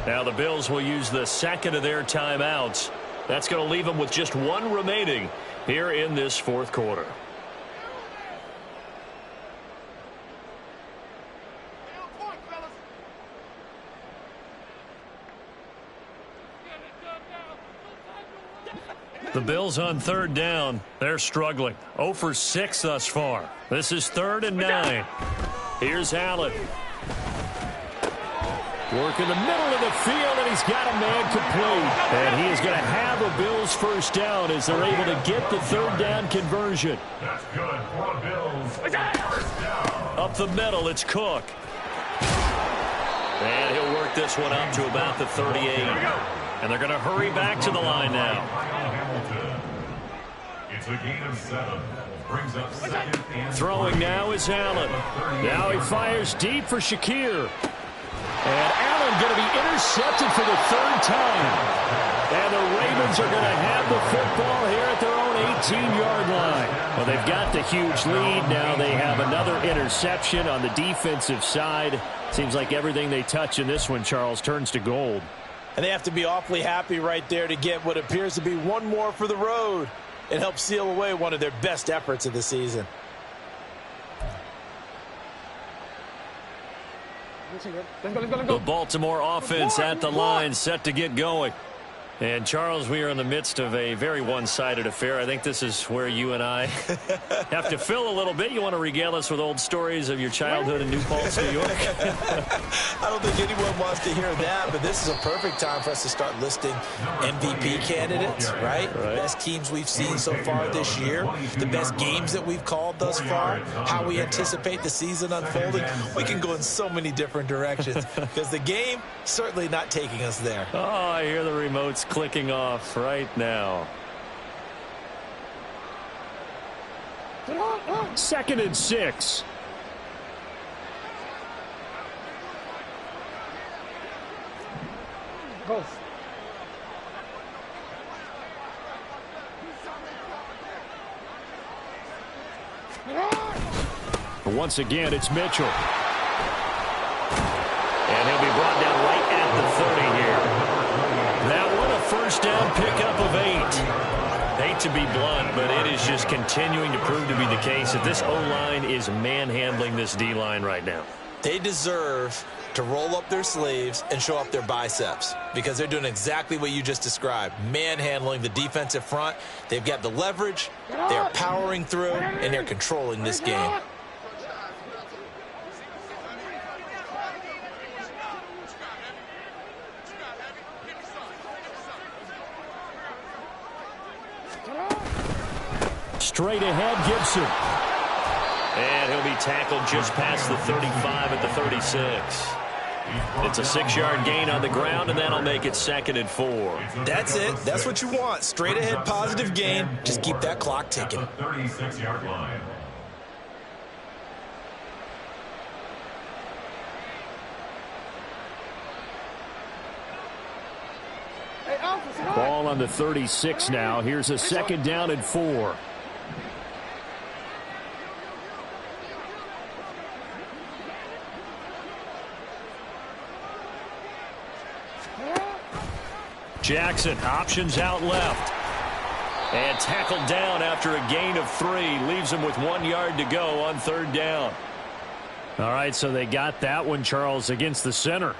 Now the Bills will use the second of their timeouts. That's going to leave them with just one remaining here in this fourth quarter. The Bills on 3rd down. They're struggling. 0 for 6 thus far. This is 3rd and 9. Here's Allen. Work in the middle of the field, and he's got a man complete. And he is going to have a Bills first down as they're able to get the 3rd down conversion. That's good for the Bills. First down. Up the middle, it's Cook. And he'll work this one up to about the 38. And they're going to hurry back to the line now. It's a gain of 7. Brings up 2nd and Throwing now is Allen. Now he fires deep for Shakir. And Allen going to be intercepted for the 3rd time. And the Ravens are going to have the football here at their own 18-yard line. Well, they've got the huge lead. Now they have another interception on the defensive side. Seems like everything they touch in this one, Charles, turns to gold. And they have to be awfully happy right there to get what appears to be one more for the road. It helps seal away one of their best efforts of the season. The Baltimore offense at the line, set to get going. And, Charles, we are in the midst of a very one-sided affair. I think this is where you and I have to fill a little bit. You want to regale us with old stories of your childhood in New Paltz, New York? I don't think anyone wants to hear that, but this is a perfect time for us to start listing MVP candidates, right? The best teams we've seen so far this year, the best games that we've called thus far, how we anticipate the season unfolding. We can go in so many different directions because the game certainly not taking us there. Oh, I hear the remotes clicking off right now. 2nd and 6. Once again, it's Mitchell. And he'll be brought down right at the 30 here. That one, a first down pickup of 8. Hate to be blunt, but it is just continuing to prove to be the case that this O-line is manhandling this D-line right now. They deserve to roll up their sleeves and show up their biceps because they're doing exactly what you just described, manhandling the defensive front. They've got the leverage, they're powering through, and they're controlling this game. Straight ahead, Gibson. And he'll be tackled just past the 35 at the 36. It's a 6-yard gain on the ground, and that'll make it 2nd and 4. That's it. That's what you want. Straight ahead, positive gain. Just keep that clock ticking. 36-yard line. Ball on the 36 now. Here's a 2nd down and 4. Jackson, options out left. And tackled down after a gain of 3. Leaves him with 1 yard to go on 3rd down. All right, so they got that one, Charles, against the center.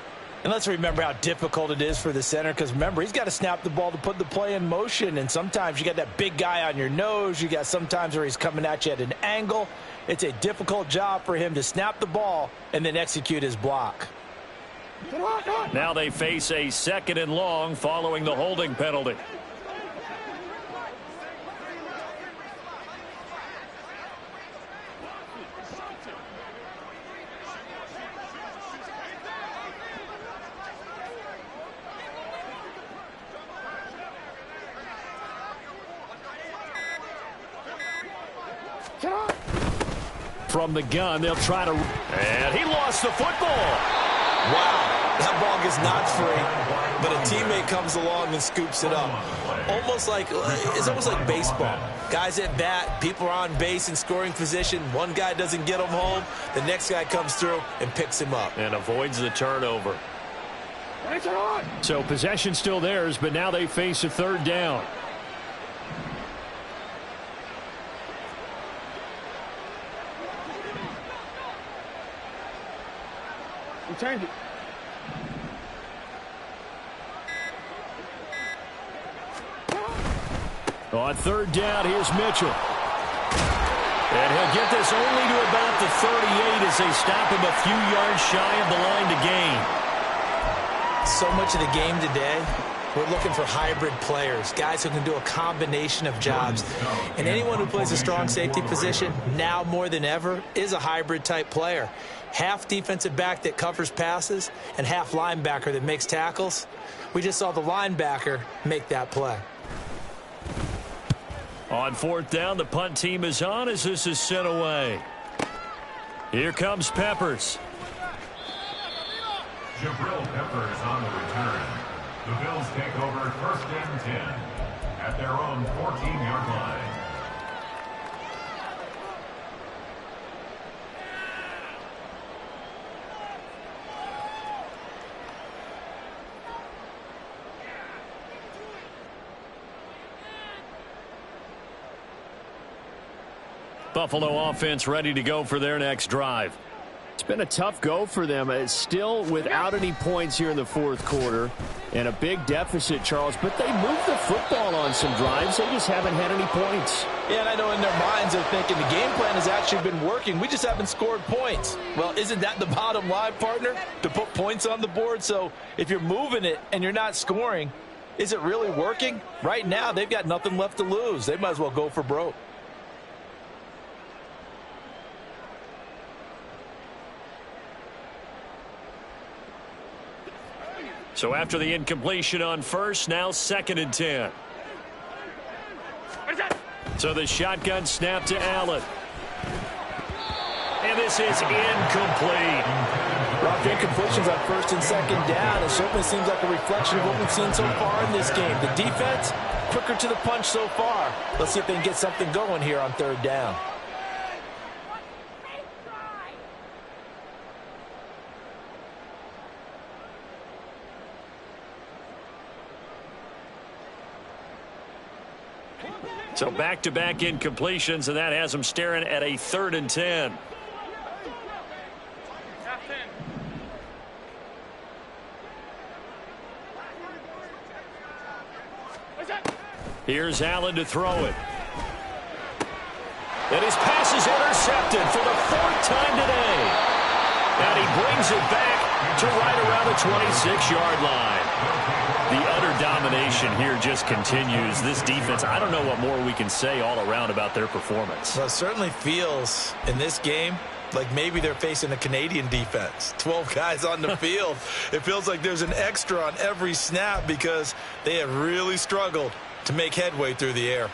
And let's remember how difficult it is for the center, because remember, he's got to snap the ball to put the play in motion, and sometimes you got that big guy on your nose. You got sometimes where he's coming at you at an angle. It's a difficult job for him to snap the ball and then execute his block. Now they face a 2nd and long following the holding penalty. From the gun, they'll try to... And he lost the football. Wow, that ball gets knocked free, but a teammate comes along and scoops it up. It's almost like baseball. Guys at bat, people are on base in scoring position. One guy doesn't get him home. The next guy comes through and picks him up. And avoids the turnover. So possession still theirs, but now they face a 3rd down. Change it. On 3rd down, here's Mitchell. And he'll get this only to about the 38 as they stop him a few yards shy of the line to gain. So much of the game today, we're looking for hybrid players, guys who can do a combination of jobs. And anyone who plays a strong safety position, now more than ever, is a hybrid type player. Half defensive back that covers passes and half linebacker that makes tackles. We just saw the linebacker make that play. On 4th down, the punt team is on as this is sent away. Here comes Peppers. Jabril Peppers on the return. The Bills take over 1st and 10 at their own 14-yard line. Buffalo offense ready to go for their next drive. It's been a tough go for them. It's still without any points here in the 4th quarter and a big deficit, Charles. But they moved the football on some drives. They just haven't had any points. Yeah, and I know in their minds they're thinking the game plan has actually been working. We just haven't scored points. Well, isn't that the bottom line, partner? To put points on the board? So if you're moving it and you're not scoring, is it really working? Right now, they've got nothing left to lose. They might as well go for broke. So after the incompletion on 1st, now 2nd and 10. So the shotgun snap to Allen. And this is incomplete. Rough incompletions on 1st and 2nd down. It certainly seems like a reflection of what we've seen so far in this game. The defense, quicker to the punch so far. Let's see if they can get something going here on 3rd down. So back-to-back incompletions, and that has them staring at a 3rd and 10. Here's Allen to throw it. And his pass is intercepted for the 4th time today. And he brings it back to right around the 26-yard line. The utter domination here just continues. This defense, I don't know what more we can say all around about their performance. Well, it certainly feels in this game like maybe they're facing a Canadian defense. 12 guys on the field. It feels like there's an extra on every snap because they have really struggled to make headway through the air.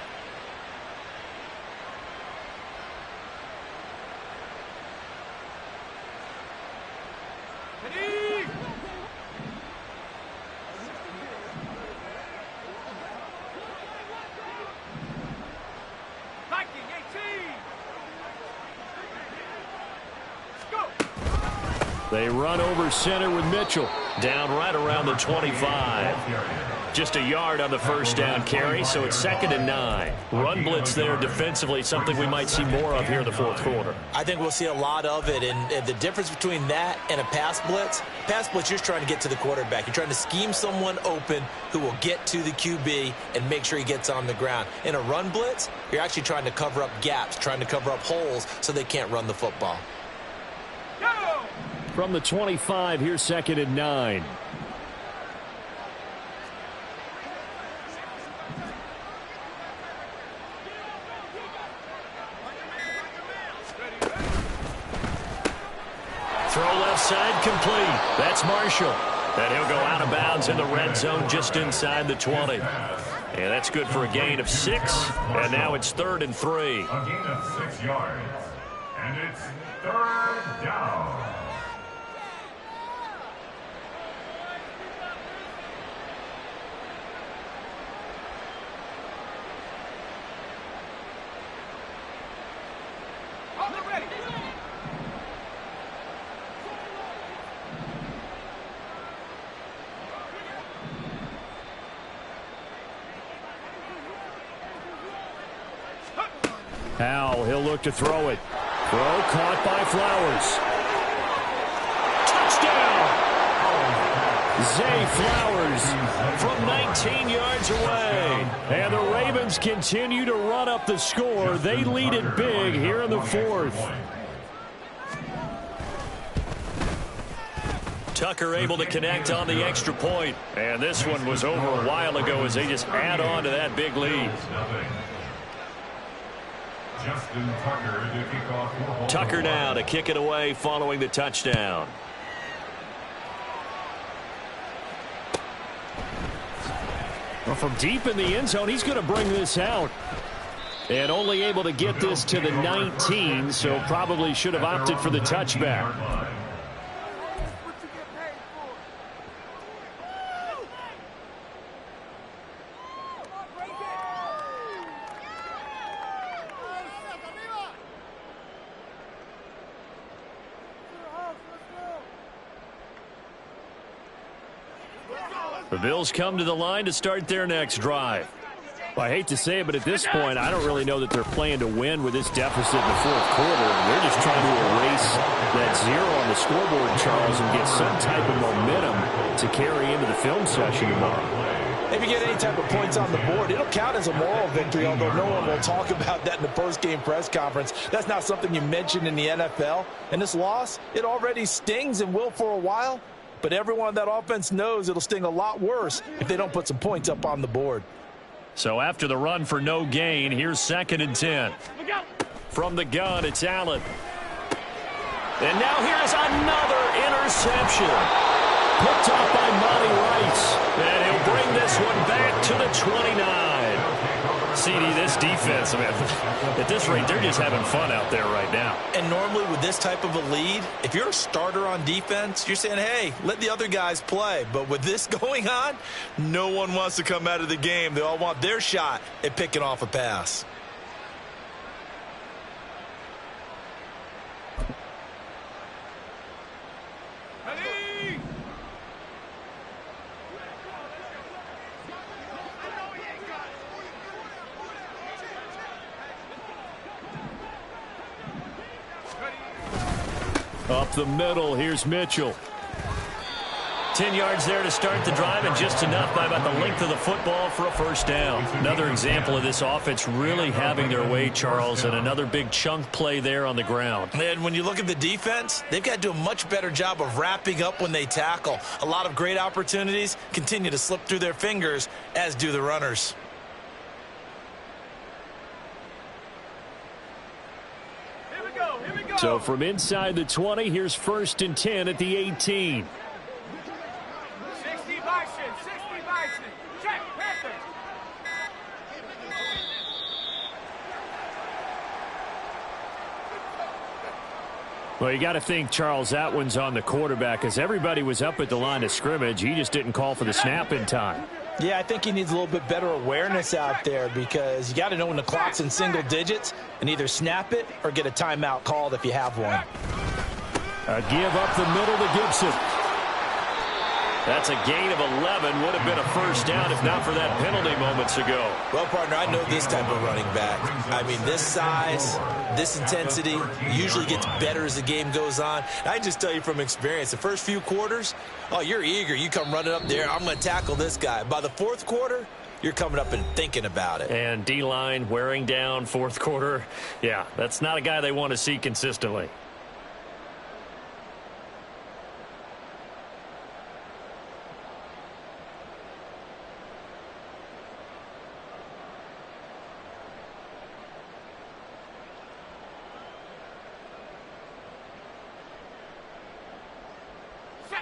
They run over center with Mitchell. Down right around the 25. Just a yard on the first down carry, so it's 2nd and 9. Run blitz there defensively, something we might see more of here in the 4th quarter. I think we'll see a lot of it, and the difference between that and a pass blitz, you're trying to get to the quarterback. You're trying to scheme someone open who will get to the QB and make sure he gets on the ground. In a run blitz, you're actually trying to cover up gaps, trying to cover up holes so they can't run the football. From the 25, here's 2nd and 9. Throw left side complete. That's Marshall. And he'll go out of bounds in the red zone just inside the 20. And that's good for a gain of 6. And now it's 3rd and 3. A gain of 6 yards. And it's 3rd down. Howell, he'll look to throw it. Throw caught by Flowers. Touchdown! Zay Flowers from 19 yards away. And the Ravens continue to run up the score. They lead it big here in the 4th. Tucker able to connect on the extra point. And this one was over a while ago as they just add on to that big lead. Tucker now to kick it away following the touchdown. Well, from deep in the end zone, he's going to bring this out. And only able to get this to the 19, so probably should have opted for the touchback. The Bills come to the line to start their next drive. Well, I hate to say it, but at this point, I don't really know that they're playing to win with this deficit in the 4th quarter. They're just trying to erase that 0 on the scoreboard, Charles, and get some type of momentum to carry into the film session tomorrow. If you get any type of points on the board, it'll count as a moral victory, although no one will talk about that in the post-game press conference. That's not something you mentioned in the NFL. And this loss, it already stings and will for a while. But everyone on that offense knows it'll sting a lot worse if they don't put some points up on the board. So after the run for no gain, here's 2nd and 10. From the gun, it's Allen. And now here's another interception. Picked off by Monty Rice. And he'll bring this one back to the 29. CD, this defense, I mean, at this rate, they're just having fun out there right now. And normally with this type of a lead, if you're a starter on defense, you're saying, hey, let the other guys play. But with this going on, no one wants to come out of the game. They all want their shot at picking off a pass. Up the middle, here's Mitchell. 10 yards there to start the drive, and just enough by about the length of the football for a first down. Another example of this offense really having their way, Charles, and another big chunk play there on the ground. And when you look at the defense, they've got to do a much better job of wrapping up when they tackle. A lot of great opportunities continue to slip through their fingers, as do the runners. So from inside the 20, here's 1st and 10 at the 18. Well, you got to think, Charles, that one's on the quarterback, as everybody was up at the line of scrimmage. He just didn't call for the snap in time. Yeah, I think he needs a little bit better awareness out there, because you got to know when the clock's in single digits and either snap it or get a timeout called if you have one. A give up the middle to Gibson. That's a gain of 11. Would have been a first down if not for that penalty moments ago. Well, partner, I know this type of running back. I mean, this size, this intensity usually gets better as the game goes on. I just tell you from experience, the first few quarters, oh, you're eager. You come running up there, I'm going to tackle this guy. By the fourth quarter, you're coming up and thinking about it. And D-line wearing down fourth quarter. Yeah, that's not a guy they want to see consistently.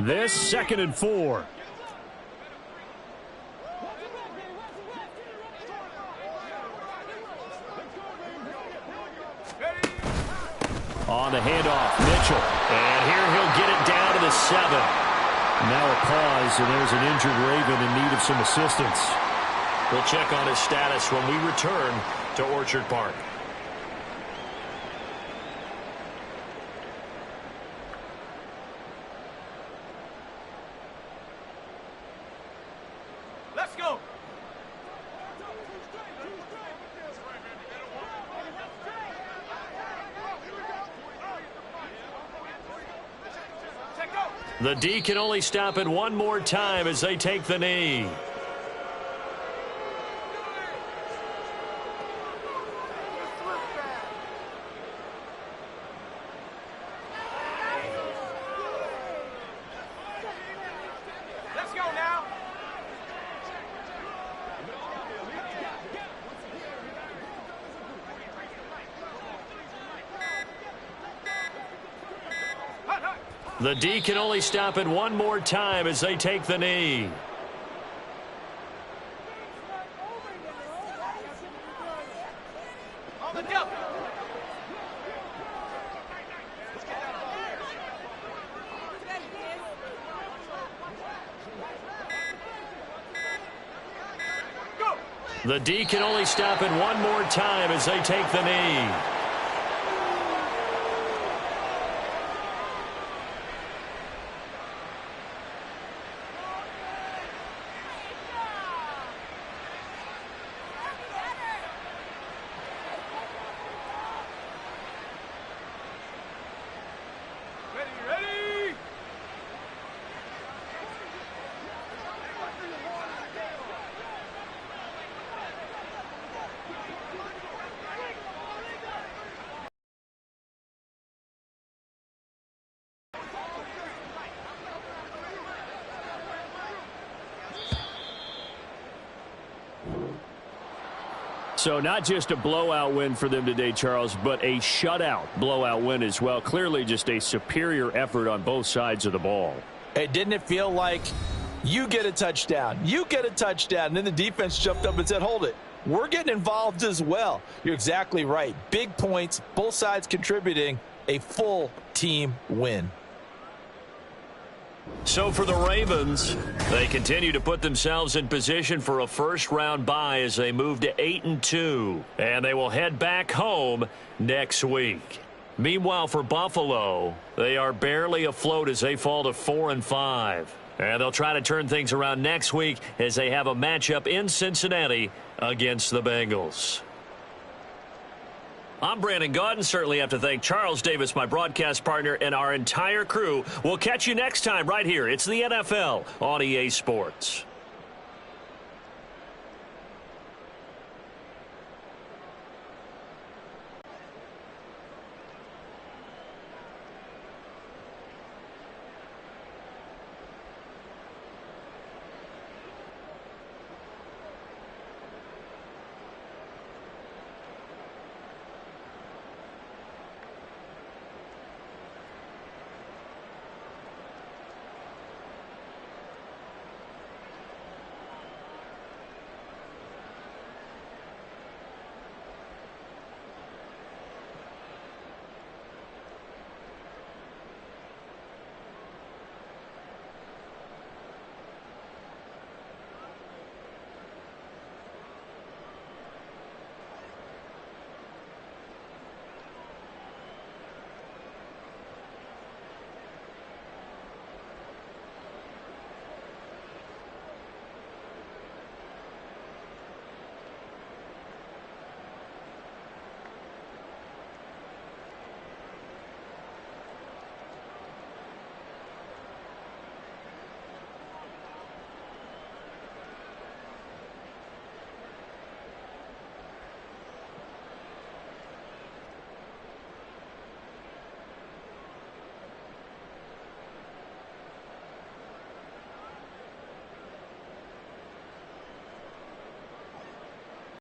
This 2nd and 4. On the handoff, Mitchell. And here he'll get it down to the 7. Now a pause, and there's an injured Raven in need of some assistance. We'll check on his status when we return to Orchard Park. The D can only stop it one more time as they take the knee. Let's go now. The D can only stop it one more time as they take the knee. On the jump. The D can only stop it one more time as they take the knee. So not just a blowout win for them today, Charles, but a shutout blowout win as well. Clearly just a superior effort on both sides of the ball. Hey, didn't it feel like you get a touchdown, you get a touchdown, and then the defense jumped up and said, hold it, we're getting involved as well. You're exactly right. Big points, both sides contributing, a full team win. So for the Ravens, they continue to put themselves in position for a first-round bye as they move to 8-2, and they will head back home next week. Meanwhile, for Buffalo, they are barely afloat as they fall to 4-5, and they'll try to turn things around next week as they have a matchup in Cincinnati against the Bengals. I'm Brandon Gaudin. Certainly have to thank Charles Davis, my broadcast partner, and our entire crew. We'll catch you next time right here. It's the NFL on EA Sports.